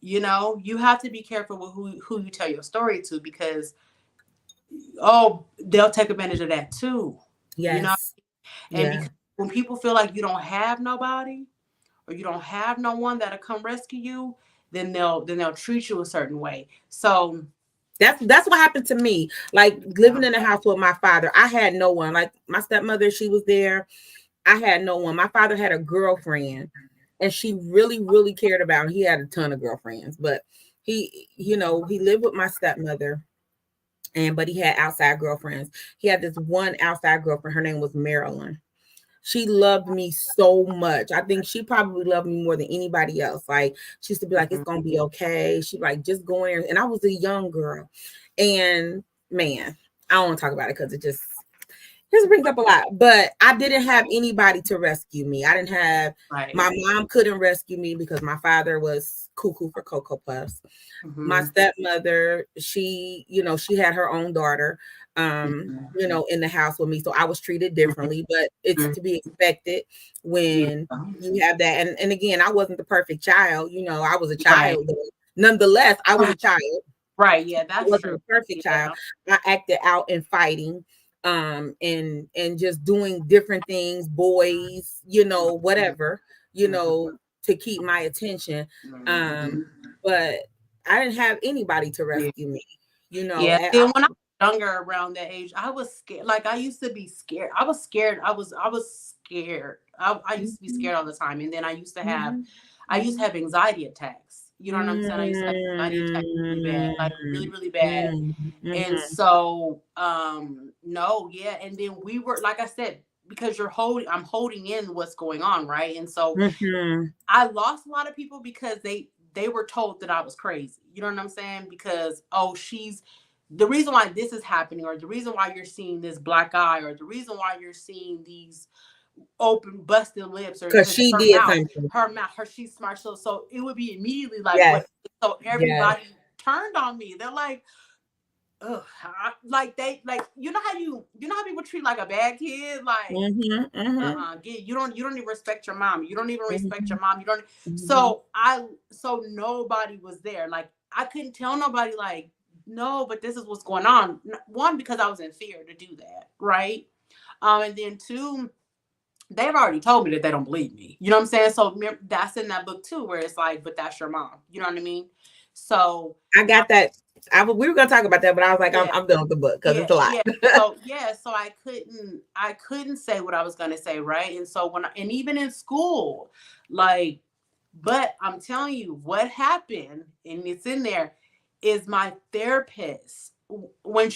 You have to be careful with who you tell your story to, because they'll take advantage of that too. You know, Yes. and Yeah. because when people feel like you don't have nobody, or you don't have no one that'll come rescue you, then they'll treat you a certain way. So That's what happened to me. Like yeah. living in the house with my father, I had no one. Like my stepmother, she was there. I had no one. My father had a girlfriend, and she really, really cared about him. He had a ton of girlfriends, but he lived with my stepmother, and but he had outside girlfriends. He had this one outside girlfriend. Her name was Marilyn. She loved me so much. I think she probably loved me more than anybody else. Like she used to be like, "It's Mhm. gonna be okay." She like just go in there, and I was a young girl, and man, I don't want to talk about it because it just brings up a lot. But I didn't have anybody to rescue me. I didn't have Right. my mom couldn't rescue me because my father was cuckoo for Cocoa Puffs. My Hmm. stepmother, she had her own daughter, Hmm. in the house with me. So I was treated differently, but it's to be expected Yeah. when you have that. And again, I wasn't the perfect child, I was a Right. child, but nonetheless, I was a child. Right. Yeah, I that's wasn't true. a perfect child. Yeah. I acted out in fighting, and just doing different things, boys, whatever, to keep my attention. Um, Hmm. but I didn't have anybody to Yeah. rescue me, Yeah. and Then when I was younger, around that age, I was scared. Like, I used to be scared. I was scared. I was scared. I used to be Mhm, scared all the time. And then mhm, I used to mhm. have anxiety attacks. You know what I'm saying? I used to have anxiety attacks really bad, Mm, like really, really bad. mm, And mhm. so, no, yeah. And then we were, like I said, because I'm holding in what's going on, right? And so Mm-hmm. I lost a lot of people because they were told that I was crazy. You know what I'm saying? Because, oh, she's the reason why this is happening, or the reason why you're seeing this black eye, or the reason why you're seeing these open busted lips, or Because because she her did mouth, something. she's smart. So it would be immediately like Yes. what, so Yes. everybody turned on me. They're like, ugh, like they, like, you know how people treat like a bad kid, like, Mm-hmm. Mm-hmm. you don't even respect your mom. You don't even respect Mm-hmm. your mom. You don't. Mm-hmm. So nobody was there. Like, I couldn't tell nobody, like, no, but this is what's going on. One, because I was in fear to do that, right? And then two, they've already told me that they don't believe me. You know what I'm saying? So that's in that book too, where it's like, but that's your mom. You know what I mean? So I got that. We were gonna talk about that, but I was like, yeah, I'm done with the book because yeah, it's a lot. yeah. So I couldn't say what I was gonna say, right? And so and even in school, like, but I'm telling you what happened, and it's in there, is my therapist, when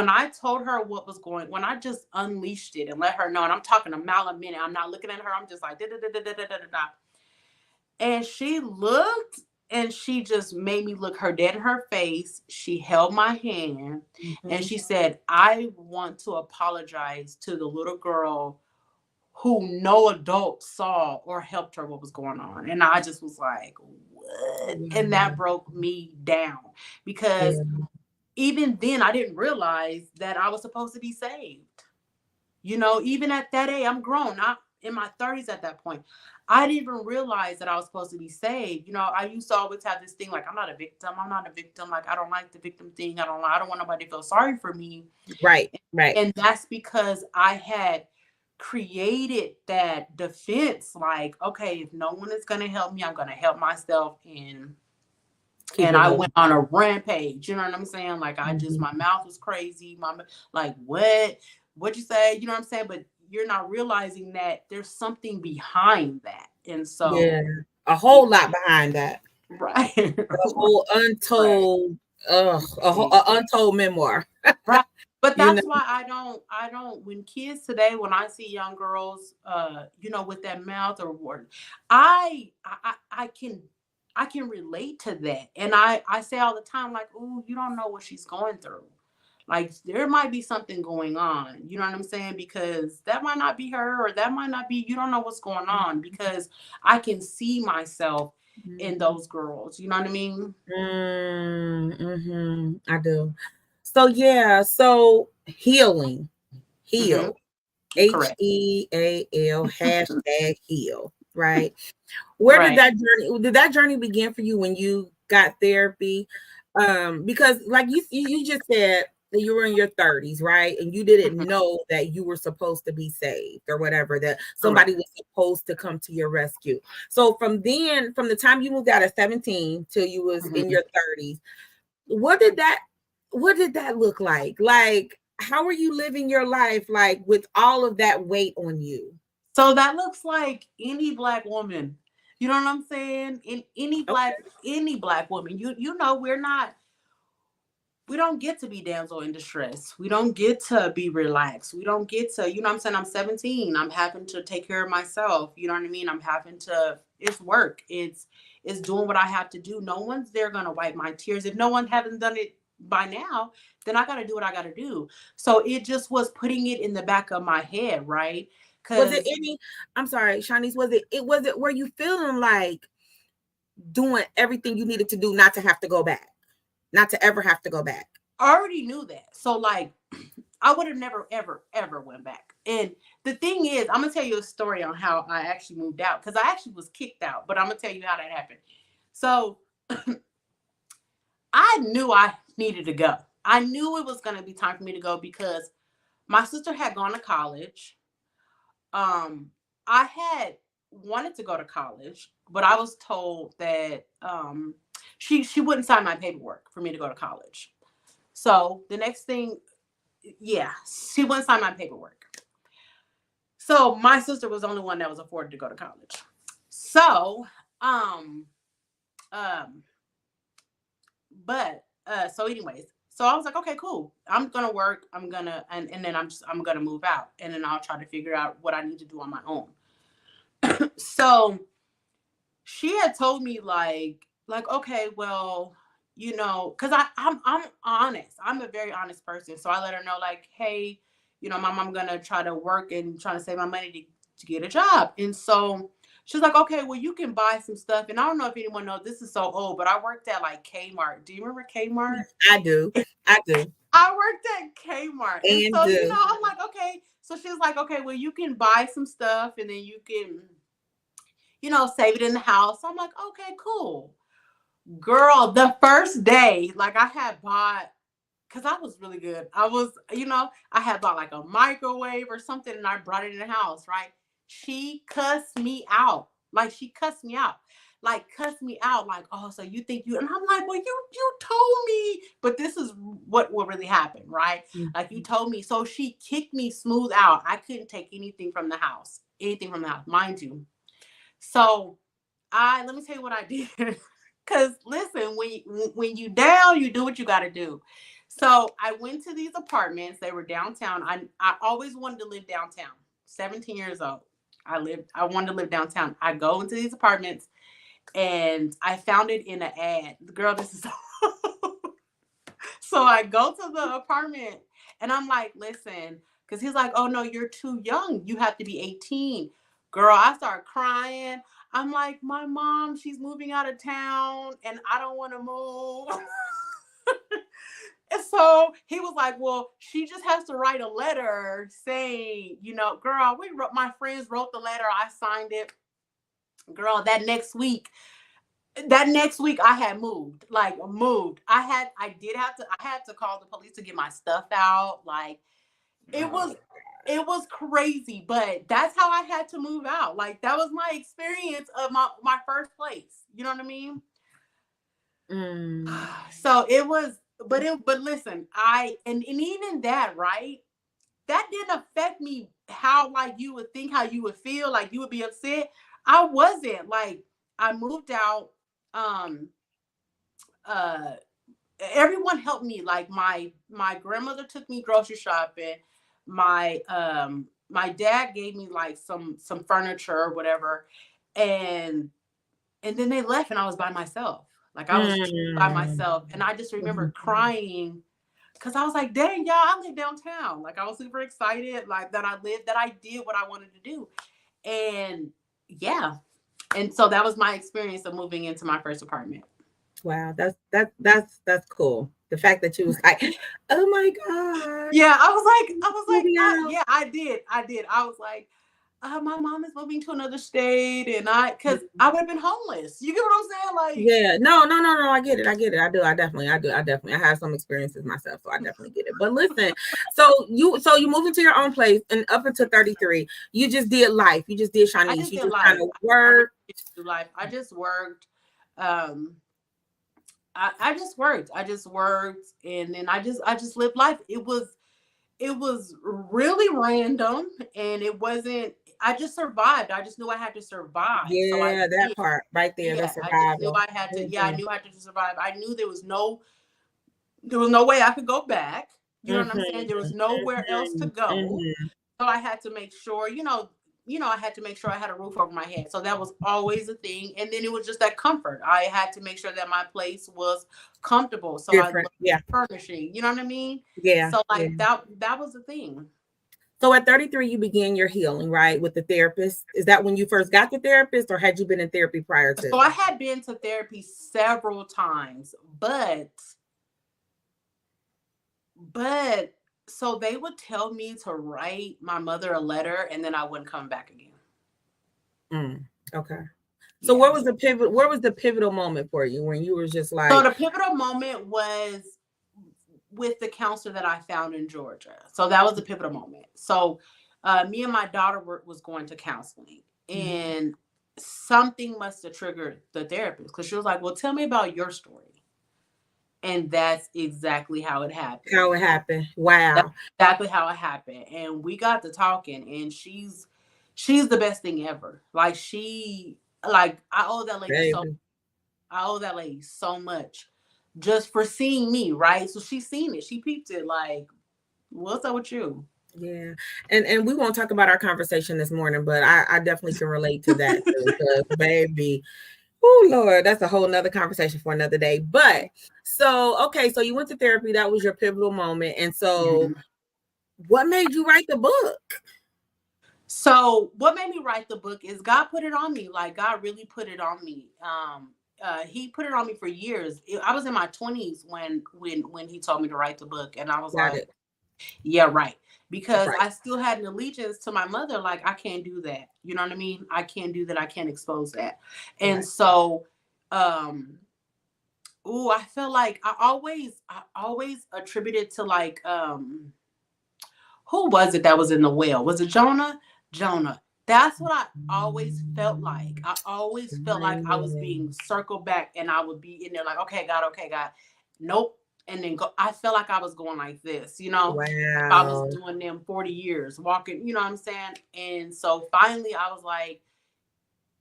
I told her what was going, when I just unleashed it and let her know, and I'm talking a mile a minute, I'm not looking at her, I'm just like da da da da da da da da. And she looked, and she just made me look her dead in her face. She held my hand and Mm-hmm. she said, I want to apologize to the little girl who no adult saw or helped her what was going on. And I just was like, what? And that broke me down, because Yeah. even then I didn't realize that I was supposed to be saved. Even at that age, I'm grown, not in my 30s at that point. I didn't even realize that I was supposed to be saved. I used to always have this thing like, I'm not a victim. I'm not a victim. Like, I don't like the victim thing. I don't want nobody to feel sorry for me. Right. Right. And that's because I had created that defense. Like, okay, if no one is going to help me, I'm going to help myself. Keep And it I moving. went on a rampage. You know what I'm saying? Like, Mm-hmm. my mouth was crazy. Like, what you say? You know what I'm saying? But you're not realizing that there's something behind that. And so, Yeah. A yeah, whole lot behind that. right, A whole right, untold, untold memoir. right. But You know. that's why I don't, when kids today, when I see young girls, with that mouth or word, I can relate to that. And I say all the time, like, oh, you don't know what she's going through. Like, there might be something going on. You know what I'm saying? Because that might not be her, or that might not be, you don't know what's going on, because I can see myself in those girls. You know what I mean? Mm-hmm. I do. So yeah. So healing, Hmm. heal, Correct. HEAL #heal. Right. Where Right. did that journey begin for you when you got therapy? Because like you just said that you were in your 30s, right? And you didn't Hmm. know that you were supposed to be saved or whatever, that Correct. somebody was supposed to come to your rescue. So from the time you moved out at 17 till you was in Hmm. your 30s, what did that what did that look like? Like, how are you living your life like with all of that weight on you? So that looks like any black woman. You know what I'm saying? In Okay. any black woman. We don't get to be damsel in distress. We don't get to be relaxed. We don't get to, you know what I'm saying? I'm 17. I'm having to take care of myself. You know what I mean? I'm having to, it's work. It's doing what I have to do. No one's there gonna wipe my tears. If no one hasn't done it by now, then I gotta do what I gotta do. So it just was putting it in the back of my head, right? Was it Because any I'm sorry, Shawnees, was it were you feeling like doing everything you needed to do not to have to go back? Not to ever have to go back. I already knew that. So, like, I would have never, ever, ever went back. And the thing is, I'm gonna tell you a story on how I actually moved out, because I actually was kicked out, but I'm gonna tell you how that happened. So I knew I needed to go. I knew it was gonna be time for me to go, because my sister had gone to college. Um, I had wanted to go to college, but I was told that she wouldn't sign my paperwork for me to go to college. So the next thing, yeah, she wouldn't sign my paperwork. So my sister was the only one that was afforded to go to college. So, um, um, but so anyways, So I was like, okay, cool. I'm gonna work. And then I'm gonna move out, and then I'll try to figure out what I need to do on my own. So she had told me like okay, well, because I'm honest. I'm a very honest person. So I let her know like, hey, mom, I'm gonna try to work and trying to save my money to get a job. And so she's like, okay, well, you can buy some stuff. And I don't know if anyone knows, this is so old, but I worked at like Kmart. Do you remember Kmart? I do. I do. I worked at Kmart. And And so, do. I'm like, okay. So she's like, okay, well, you can buy some stuff and then you can, save it in the house. So I'm like, okay, cool. Girl, the first day, like I had bought, because I was really good. I had bought like a microwave or something and I brought it in the house, right? She cussed me out. Like she cussed me out. Like cussed me out. Like, oh, so you think you, and I'm like, well, you told me. But this is what really happened, right? Like you Mhm. told me. So she kicked me smooth out. I couldn't take anything from the house. Anything from the house, mind you. So let me tell you what I did. Cause listen, when you down, you do what you got to do. So I went to these apartments. They were downtown. I always wanted to live downtown. 17 years old. I wanted to live downtown. I go into these apartments and I found it in an ad. Girl, this is so I go to the apartment and I'm like, listen, because he's like, oh no, you're too young. You have to be 18. Girl, I start crying. I'm like, my mom, she's moving out of town and I don't want to move. And so he was like, well, she just has to write a letter saying, girl, my friends wrote the letter. I signed it. Girl, that next week I had moved. Like moved. I had to call the police to get my stuff out. Like it Oh. was it was crazy, but that's how I had to move out. Like that was my experience of my first place. You know what I mean? Mm. So it was, but listen, and even that, right? That didn't affect me how like you would think, how you would feel, like you would be upset. I wasn't. Like I moved out. Um uh Everyone helped me. Like my grandmother took me grocery shopping. My dad gave me like some furniture or whatever, and then they left and I was by myself. Like I was by Mm. myself, and I just remember Mhm. crying because I was like, dang, y'all, I live downtown. Like I was super excited, like that I did what I wanted to do. And yeah. And so that was my experience of moving into my first apartment. Wow, that's cool. The fact that you was like, oh my god, Yeah, I was like, moving out. yeah, I did. I was like, my mom is moving to another state, and because I would have been homeless. You get what I'm saying? Like, Yeah, no. I get it. I get it. I do. I definitely. I have some experiences myself, so I definitely get it. But listen, so you moved into your own place, and up until 33, you just did life. You just did I Shawnese. just You did just kind life. of I really work. did do life. I just worked. Um, I just worked. I just worked, and then I just lived life. It was really random, and it wasn't. I just survived. I just knew I had to survive, so I Yeah, that did. part right there, the Yeah, I just knew survival. I had to. Yeah, I Mhm. knew I had to survive. I knew there was no way I could go back. You know what I'm saying? Mhm. There was nowhere else to Mhm. go. Mhm. So I had to make sure, I had to make sure I had a roof over my head. So that was always a thing. And then it was just that comfort. I had to make sure that my place was comfortable. So I Different. loved Yeah. furnishing. You know what I mean? Yeah. So Yeah. like that was the thing. So at 33, you began your healing, right, with the therapist. Is that when you first got the therapist, or had you been in therapy prior So to? I had been to therapy several times, but so they would tell me to write my mother a letter and then I wouldn't come back again. Mm, okay. So Yeah. where was the pivotal moment for you when you were just So like, the pivotal moment was with the counselor that I found in Georgia. So that was the pivotal moment. So me and my daughter was going to counseling, mhm, and something must have triggered the therapist because she was like, well, tell me about your story. And that's exactly how it happened. how it happened? That's Wow. exactly how it happened. And we got to talking, and she's the best thing ever. Like I owe that lady so Baby. I owe that lady so much. just for seeing me, right? So she seen it, she peeped it, like, what's up with you? Yeah. And we won't talk about our conversation this morning, but I definitely can relate to that too. Because baby, oh Lord, that's a whole nother conversation for another day. But so okay, so you went to therapy, that was your pivotal moment. And so Mhm. what made you write the book? So what made me write the book is God put it on me. Like God really put it on me. He put it on me for years. I was in my 20s when he told me to write the book, and I was Got like, it. yeah, right. Because Right. I still had an allegiance to my mother. Like I can't do that. You know what I mean? I can't do that. I can't expose that. And Right. so, um, I feel like I always attributed to like who was it that was in the well? Was it Jonah? Jonah. That's what I always felt like. I always felt like I was being circled back, and I would be in there like, okay, God. Nope. And then go, I felt like I was going like this, like I was Wow. doing them 40 years walking, you know what I'm saying? And so finally I was like,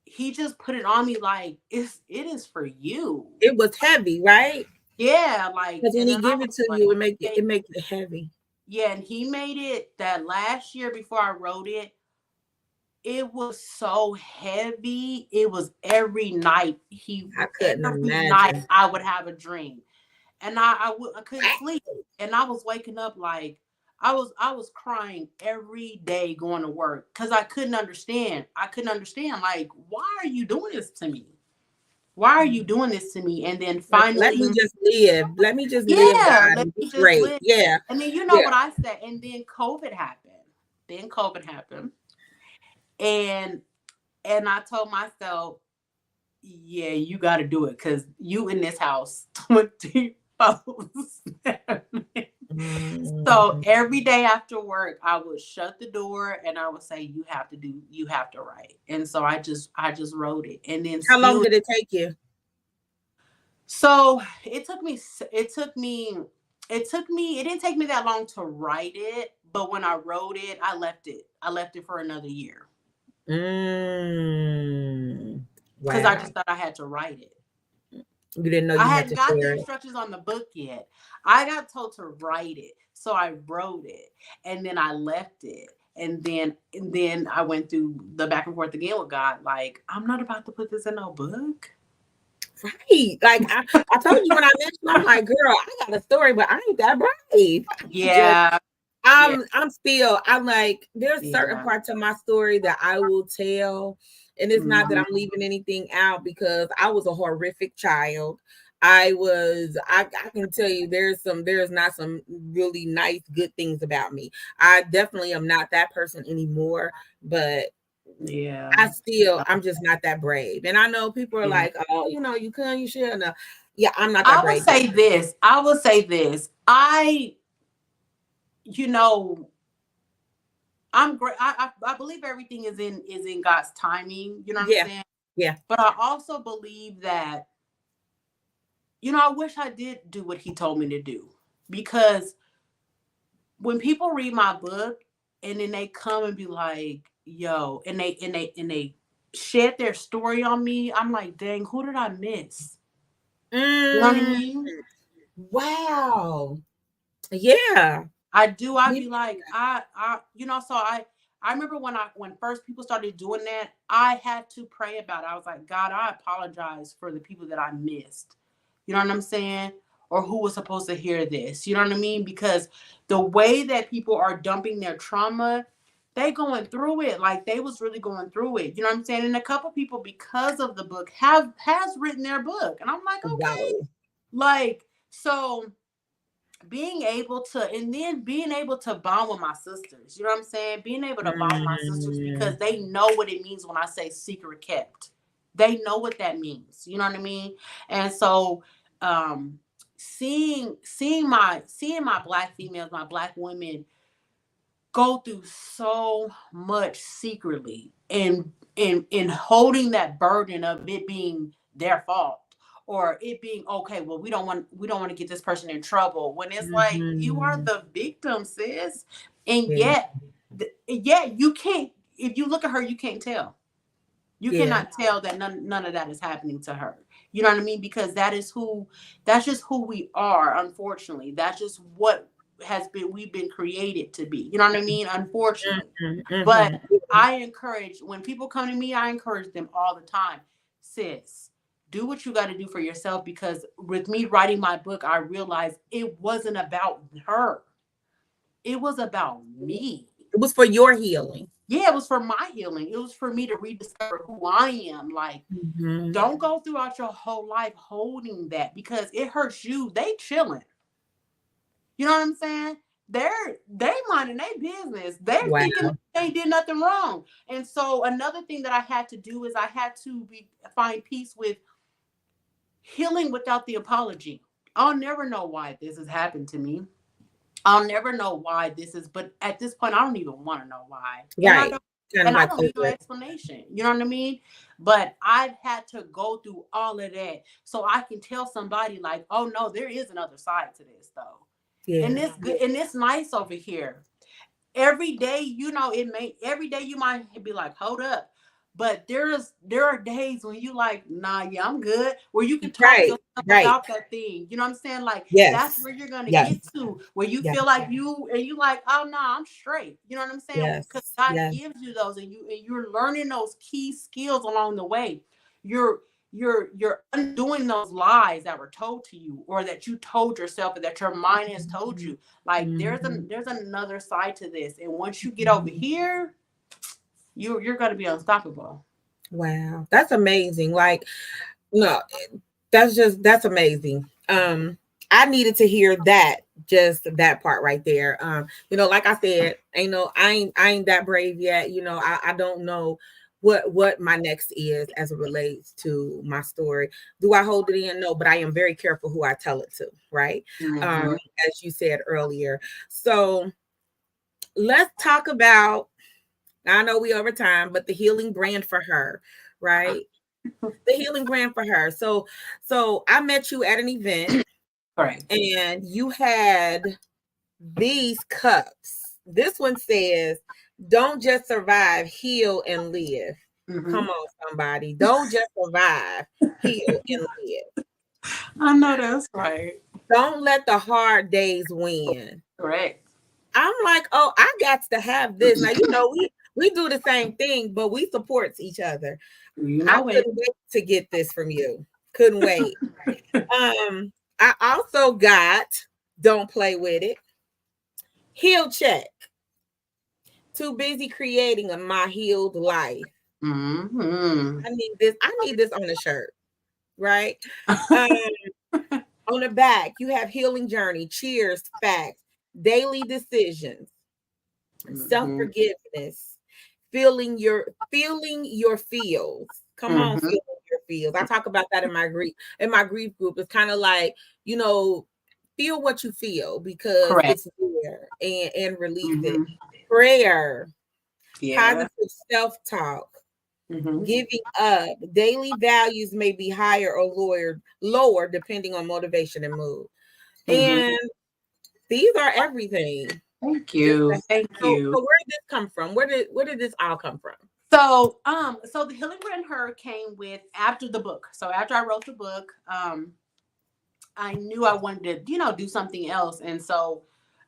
he just put it on me like it is for you. It was heavy, right? Yeah, like, Because when and then he I give it was to like, you, it make it heavy. yeah, and he made it that last year before I wrote it. It was so heavy. It was every night. I couldn't Every night imagine. I would have a dream, and I couldn't sleep, and I was waking up like I was crying every day going to work because I couldn't understand. I couldn't understand like, why are you doing this to me? Why are you doing this to me? And then Like, let finally, me just live. Let me just live, yeah, God, let and be me just great. live. Yeah. And then you know Yeah. what I said. And then COVID happened. Then COVID happened, and I told myself, yeah, you got to do it because you in this house 24/7. So Mm. every day after work, I would shut the door and I would say, you have to write. And so I just wrote it. And then How long still, did it take you? so it didn't take me that long to write it. But when I wrote it, I left it for another year Mm. because I Wow. just thought I had to write it. You didn't know I you had hadn't to got the share it. instructions on the book yet. I got told to write it. So I wrote it and then I left it. And then I went through the back and forth again with God. Like, I'm not about to put this in no book. Right. Like I told you when I mentioned, I'm like, girl, I got a story, but I ain't that brave. I just Yeah. Yeah. I'm like, there's certain Yeah. parts of my story that I will tell. And it's not that Mhm. I'm leaving anything out because I was a horrific child. I can tell you there's not some really nice, good things about me. I definitely am not that person anymore, but Yeah. I'm just not that brave. And I know people are Yeah. like, oh, you can, you should. No. Yeah, I'm not that I will brave. say this. I will say this. You know, I'm great. I believe everything is in God's timing. You know what I'm Yeah. saying? Yeah. But I also believe that, I wish I did do what he told me to do. Because when people read my book and then they come and be like, yo, and they shed their story on me, I'm like, dang, who did I miss? You know what I Mm, mean? wow. Yeah. I do. I'd Me- be like, so I remember when first people started doing that, I had to pray about it. I was like, God, I apologize for the people that I missed. You know what I'm saying? Or who was supposed to hear this. You know what I mean? Because the way that people are dumping their trauma, they going through it like they was really going through it. You know what I'm saying? And a couple people, because of the book, has written their book. And I'm like, okay. Wow. Like, so being able to, and then being able to bond with my sisters, you know what I'm saying, being able to bond with my sisters Mm, because they know what it means when I say secret kept. They know what that means, you know what I mean. And so um seeing my black females, my black women go through so much secretly, and holding that burden of it being their fault, or it being okay, well, we don't want to get this person in trouble, when it's like you are mhm. the victim, sis. And Yeah. yet you can't, if you look at her, you can't tell, you Yeah. cannot tell that none of that is happening to her. You know what I mean? Because that's just who we are, unfortunately. That's just what we've been created to be. You know what I mean? Unfortunately. But I encourage, when people come to me, I encourage them all the time, sis, do what you got to do for yourself. Because with me writing my book, I realized it wasn't about her. It was about me. It was for your healing. Yeah, it was for my healing. It was for me to rediscover who I am. Like, don't go throughout your whole life holding that, because it hurts you. They chilling. You know what I'm saying? They minding their business. They're Wow. thinking they did nothing wrong. And so another thing that I had to do is I had to find peace with healing without the apology. I'll never know why this has happened to me. I'll never know why this is, but at this point, I don't even want to know why. And I Right. don't Kind of and I like don't need no over it. explanation. You know what I mean? But I've had to go through all of that so I can tell somebody like, oh no, there is another side to this though. And Yeah. this good and it's nice over here. Every day, every day you might be like, hold up. But there are days when you like, nah, yeah, I'm good. Where you can talk Right. yourself Right. about that thing. You know what I'm saying? Like, that's Yes. where you're gonna Yes. get to, where you Yes. feel like you like, oh no, I'm straight. You know what I'm saying? Because Yes. God Yes. gives you those, and you're learning those key skills along the way. You're you're undoing those lies that were told to you, or that you told yourself, or that your mind has told you. Like, Mhm. there's another side to this, and once you get over Mhm. here, you're going to be unstoppable. Wow. That's amazing. Like, no, that's amazing. I needed to hear that, just that part right there. Like I said, I ain't that brave yet. I don't know what my next is as it relates to my story. Do I hold it in? No, but I am very careful who I tell it to, right? Mm-hmm. As you said earlier. So let's talk about, I know we over time, but the healing brand for her, right? The healing brand for her. So I met you at an event, Correct. and you had these cups. This one says, "Don't just survive, heal and live." Mm-hmm. Come on, somebody. Don't just survive, heal and live. I know that's right. Don't let the hard days win. Correct. I'm like, oh, I got to have this. Now, we do the same thing, but we support each other. You I know it. couldn't wait to get this from you. Couldn't wait. I also got, don't play with it, heal check. Too busy creating a my healed life. Mm-hmm. I need this on a shirt, right? Um, on the back, you have healing journey, cheers, facts, daily decisions, Mm-hmm. self-forgiveness, feeling your feels. Come on, Mm-hmm. feeling your feels. I talk about that in my grief group. It's kind of like, you know, feel what you feel, because Correct. it's there, and release it. Mm-hmm. Prayer, Yeah. positive self-talk, Mm-hmm. giving up. Daily values may be higher or lower depending on motivation and mood. Mm-hmm. And these are everything. Thank Just you. that. Thank So you. where did this come from? Where did this all come from? So the Healing Brand Her came with after the book. So after I wrote the book, I knew I wanted to, do something else. And so,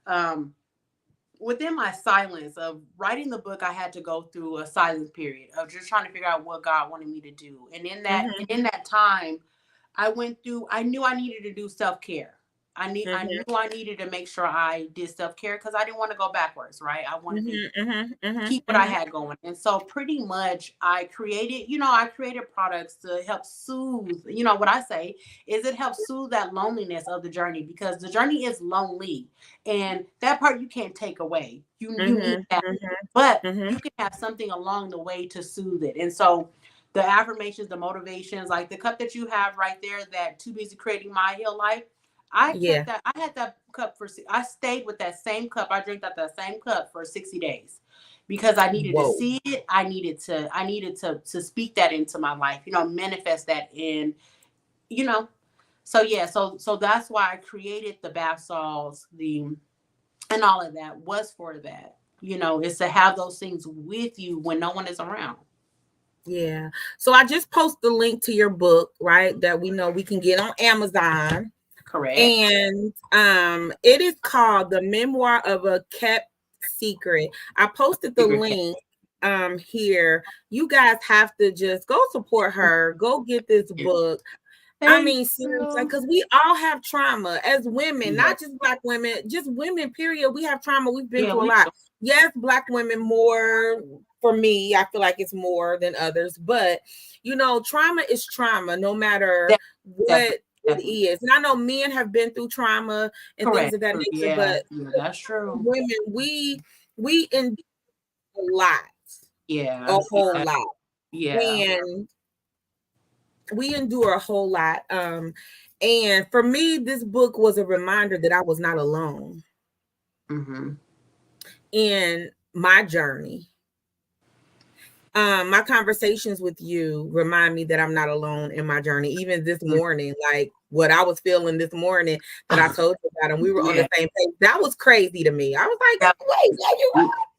um, within my silence of writing the book, I had to go through a silence period of just trying to figure out what God wanted me to do. And Mhm, in that time, I knew I needed to do self-care. I knew mhm, I needed to make sure I did self-care because I didn't want to go backwards, right? I wanted to mhm, mhm, mhm, keep what I mhm. had going. And so pretty much I created products to help soothe, what I say is it helps soothe that loneliness of the journey, because the journey is lonely, and that part you can't take away. You need Mhm, that. mhm, But mhm. you can have something along the way to soothe it. And so the affirmations, the motivations, like the cup that you have right there, that too busy creating my heal life. Yeah. I had that cup I stayed with that same cup. I drank that same cup for 60 days because I needed to Whoa. see it. I needed to speak that into my life, manifest that in, you know. So yeah, so that's why I created the bath salts, and all of that was for that. Is to have those things with you when no one is around. Yeah. So I just post the link to your book, right? That we know we can get on Amazon. Correct. And it is called The Memoir of a Kept Secret. I posted the Secret Cat. link here. You guys have to just go support her. Go get this book. I Thank mean, seriously, you. because we all have trauma as women, Yeah. not just Black women, just women, period. We have trauma. We've been Yeah, through a we lot. do. Yes, Black women more, for me. I feel like it's more than others. But, trauma is trauma, no matter Definitely, what definitely, it definitely. is. And I know men have been through trauma and things Correct. of that True. nature, Yeah. but Yeah, that's true. women, we endure a lot, a Yeah. whole Yeah. lot. Yeah. And we endure a whole lot. And for me, this book was a reminder that I was not alone Mm-hmm. in my journey. My conversations with you remind me that I'm not alone in my journey. Even this morning, like what I was feeling this morning that I told you about, and we were on Yeah. the same page. That was crazy to me. I was like, Yeah. wait, are you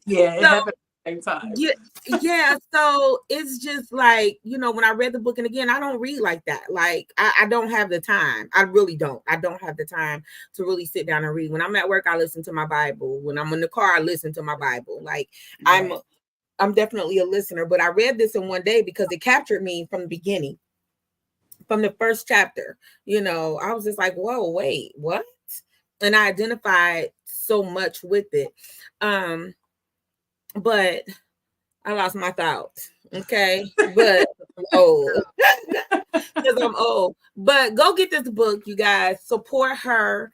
Yeah. It right? happened at the same time. Yeah, yeah. So it's just like, when I read the book, and again, I don't read like that. Like, I don't have the time. I really don't. I don't have the time to really sit down and read. When I'm at work, I listen to my Bible. When I'm in the car, I listen to my Bible. Like, I'm Right. I'm definitely a listener, but I read this in one day because it captured me from the beginning, from the first chapter. I was just like, whoa, wait, what? And I identified so much with it. Um, but I lost my thoughts. Okay. But I'm old. Because I'm old. But go get this book, you guys. Support her.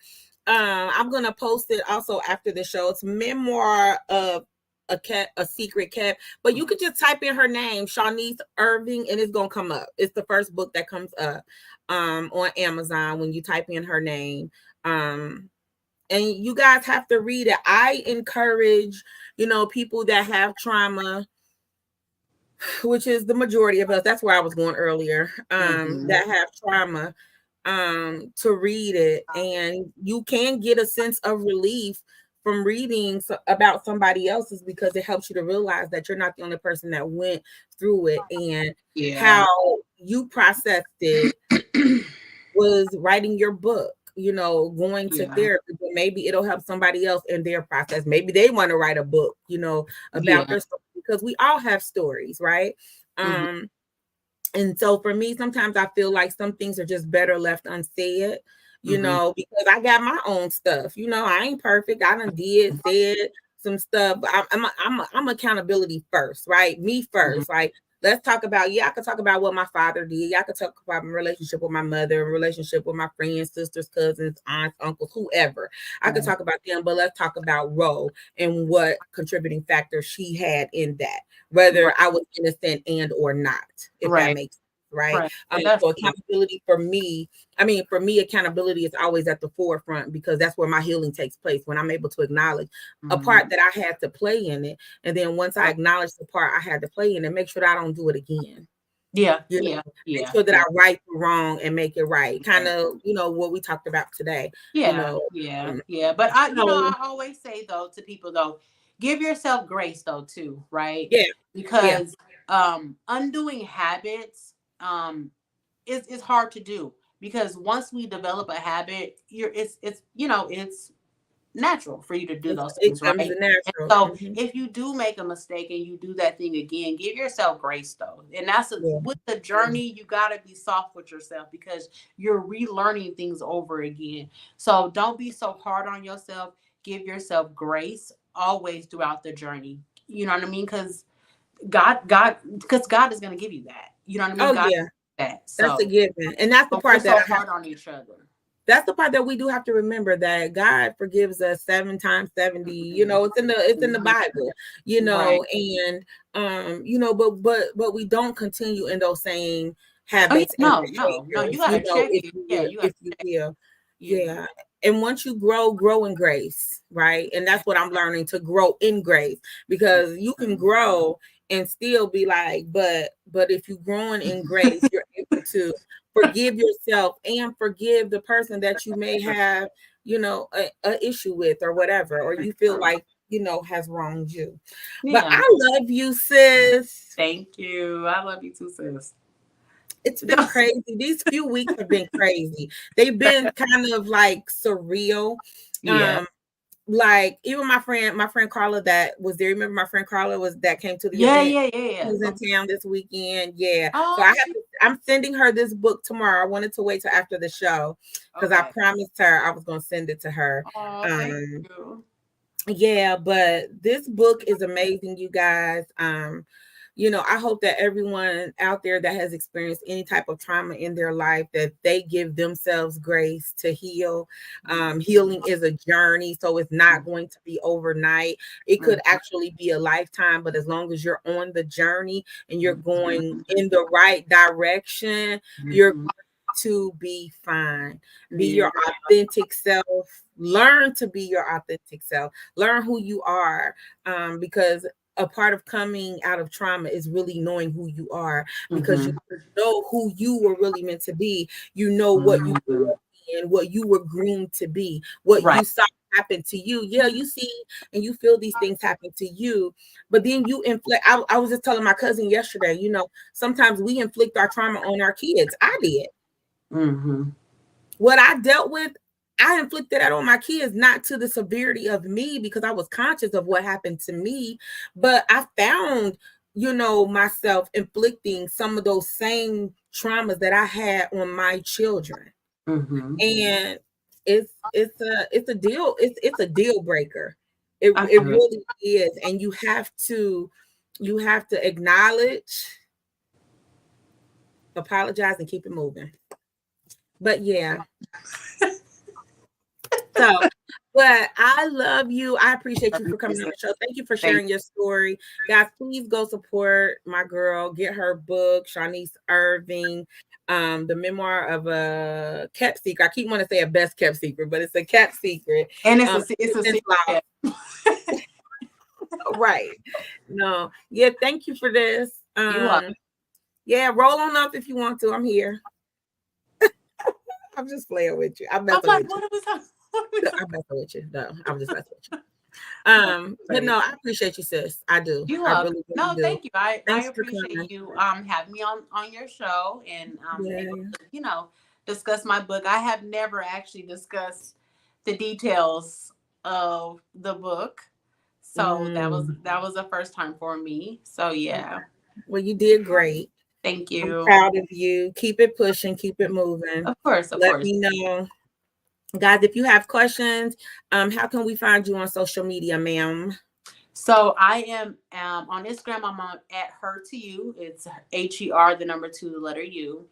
I'm gonna post it also after the show. It's Memoir of a Secret Cat. But you could just type in her name, Shawnese Irving, and it's gonna come up. It's the first book that comes up on Amazon when you type in her name. And you guys have to read it. I encourage, people that have trauma, which is the majority of us. That's where I was going earlier. Mm-hmm. That have trauma, to read it, and you can get a sense of relief from reading about somebody else's, because it helps you to realize that you're not the only person that went through it, and Yeah. how you processed it was writing your book, going to Yeah. therapy, but maybe it'll help somebody else in their process. Maybe they want to write a book, about Yeah. their story, because we all have stories, right? Mm-hmm. Um, and so for me, sometimes I feel like some things are just better left unsaid, Mm-hmm. because I got my own stuff. I ain't perfect. I done said some stuff. But I'm accountability first, right? Me Mm-hmm. first. Like, let's talk about, I could talk about what my father did. Yeah, I could talk about my relationship with my mother, relationship with my friends, sisters, cousins, aunts, uncles, whoever. I could Right. talk about them, but let's talk about Ro and what contributing factor she had in that, whether Right. I was innocent and or not, if that Right. makes sense, right? Right. And that's So true. accountability for me, accountability is always at the forefront, because that's where my healing takes place, when I'm able to acknowledge a Mm-hmm. part that I had to play in it. And then once I Right. acknowledge the part I had to play in it, make sure that I don't do it again. Yeah. You Yeah. know, make Yeah. sure that Yeah. I right the wrong and make it right. Kind Right. of, what we talked about today, you Yeah, know. yeah, Um, yeah. But so I always say though to people though, give yourself grace though too, right? yeah, yeah, Because undoing habits is hard to do, because once we develop a habit, it's it's natural for you to do those it things, comes right? And natural. so Mhm. if you do make a mistake and you do that thing again, give yourself grace though. And Yeah, with the yeah, journey, you got to be soft with yourself, because you're relearning things over again. So don't be so hard on yourself. Give yourself grace always throughout the journey. You know what I mean? Because God is going to give you that. You know what I mean? oh God yeah, that. that's a So given, and that's the don't be part that so I have. hard on each other. That's the part that we do have to remember, that God forgives us 7 times 70. Mhm. It's in the Mhm. Bible, Right. and but we don't continue in those same Oh yeah, habits and no, no, no. You behaviors, gotta check if it. you Yeah, will, you gotta if you check. will. Yeah. Yeah. And once you grow in grace, right? And that's what I'm learning, to grow in grace, because you can grow and still be like, but if you're growing in grace, you're able to forgive yourself and forgive the person that you may have, a issue with, or whatever, or you feel like, has wronged you. But Yeah. I love you, sis. Thank you. I love you too, sis. It's been crazy. These few weeks have been crazy. They've been kind of like surreal. Yeah. Um, like even my friend Carla that was there. Remember my friend Carla was that came to the Yeah, event. yeah, yeah, She yeah. was in town this weekend. Yeah. So Oh, I'm sending her this book tomorrow. I wanted to wait till after the show because I okay. promised her I was gonna send it to her. Oh, thank Um, you. yeah, but this book is amazing, you guys. I hope that everyone out there that has experienced any type of trauma in their life, that they give themselves grace to heal. Healing is a journey, so it's not going to be overnight. It could actually be a lifetime, but as long as you're on the journey and you're going in the right direction, you're Mhm. to be fine. Be Yeah. your authentic self. Learn to be your authentic self. Learn who you are, because a part of coming out of trauma is really knowing who you are, because you Mhm. know who you were really meant to be. You know what you grew Mhm. up in, what you were groomed to be, what Right. you saw happen to you. Yeah, you see and you feel these things happen to you, but then you inflict. I was just telling my cousin yesterday, sometimes we inflict our trauma on our kids. I did. Mhm. What I dealt with, I inflicted that on my kids, not to the severity of me, because I was conscious of what happened to me. But I found, myself inflicting some of those same traumas that I had on my children. Mhm. And it's a deal, it's a deal breaker. It I it feel it. really is. And you have to acknowledge, apologize, and keep it moving. But yeah. So, but I love you. I appreciate you for coming on the show. Thank you for Thank sharing your story. Guys, please go support my girl. Get her book, Shawnese Irving, the memoir of a kept secret. I keep wanting to say a best kept secret, but it's a kept secret. and it's a Innocence Law. secret. Right. No. Yeah, thank you for this. You are. Yeah, roll on up if you want to. I'm here. I'm just playing with you. I'm I'm messing like, with you. what are we talking? What are we talking? I'm messing with you. No, I'm just messing with you. That's But funny. no, I appreciate you, sis. I do. You I are. really, really No, do. thank you. I Thanks for appreciate coming. you having me on your show and able Yeah. to discuss my book. I have never actually discussed the details of the book, so Mm. that was the first time for me. So yeah, Well, you did great. thank I'm you. proud of you. Keep it pushing. Keep it moving. Of course, of Let course. me know, guys, if you have questions. How can we find you on social media, ma'am? So I am on Instagram. I'm on at her to you. It's HER the number two the letter U.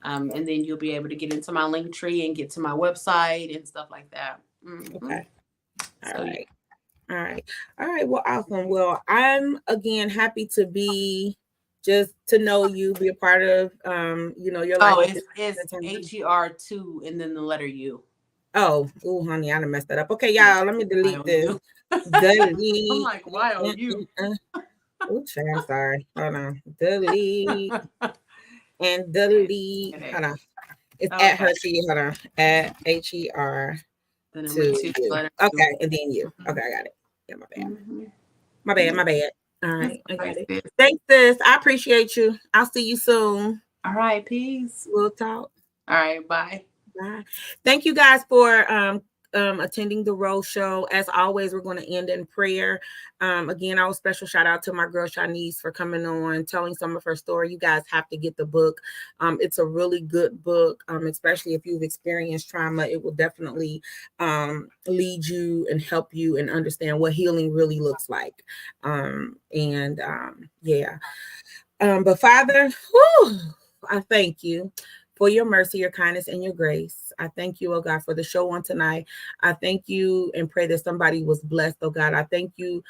And then you'll be able to get into my link tree and get to my website and stuff like that. Okay. All So yeah. right. All right. All right. Well, awesome. Well, I'm again happy to be, just to know you, be a part of your life Oh, at this it's time. HER2 and then the letter U. Oh, oh, honey, I done messed that up. Okay, y'all, let me delete this. YOU. I'm Delete. like, YOU. Oops, I'm sorry. Hold on. Delete and delete. Hold on. It's at Okay. Hershey. Hold on. At HER The number to two, you. letter U. Okay, and then you. Okay, I got it. Yeah, my bad. Mm-hmm. My bad. My bad. All That's right, I all got right, it. sis. Thanks, sis. I appreciate you. I'll see you soon. All right, peace. We'll talk. All right, bye. Bye. Thank you guys for attending the Rose Show. As always, we're going to end in prayer. Again, our special shout out to my girl Shawnese for coming on, telling some of her story. You guys have to get the book. It's a really good book, especially if you've experienced trauma. It will definitely lead you and help you and understand what healing really looks like. Yeah. But Father, whew, I thank you for your mercy, your kindness, and your grace. I thank you, oh God, for the show on tonight. I thank you and pray that somebody was blessed, oh God. I thank you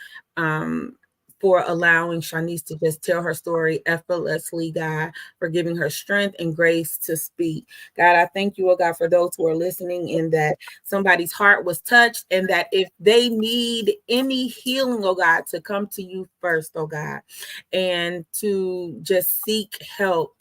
for allowing Shawnese to just tell her story effortlessly, God, for giving her strength and grace to speak. God, I thank you, oh God, for those who are listening, and that somebody's heart was touched, and that if they need any healing, oh God, to come to you first, oh God, and to just seek help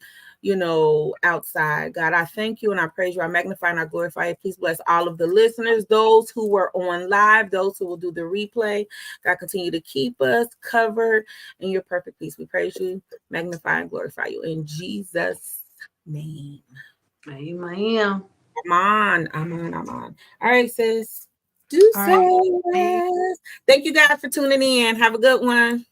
outside. God, I thank you and I praise you. I magnify and I glorify you. Please bless all of the listeners, those who were on live, those who will do the replay. God, continue to keep us covered in your perfect peace. We praise you, magnify and glorify you in Jesus' name. Amen. I'm on. All right, sis. Do All right. so. Thank you guys for tuning in. Have a good one.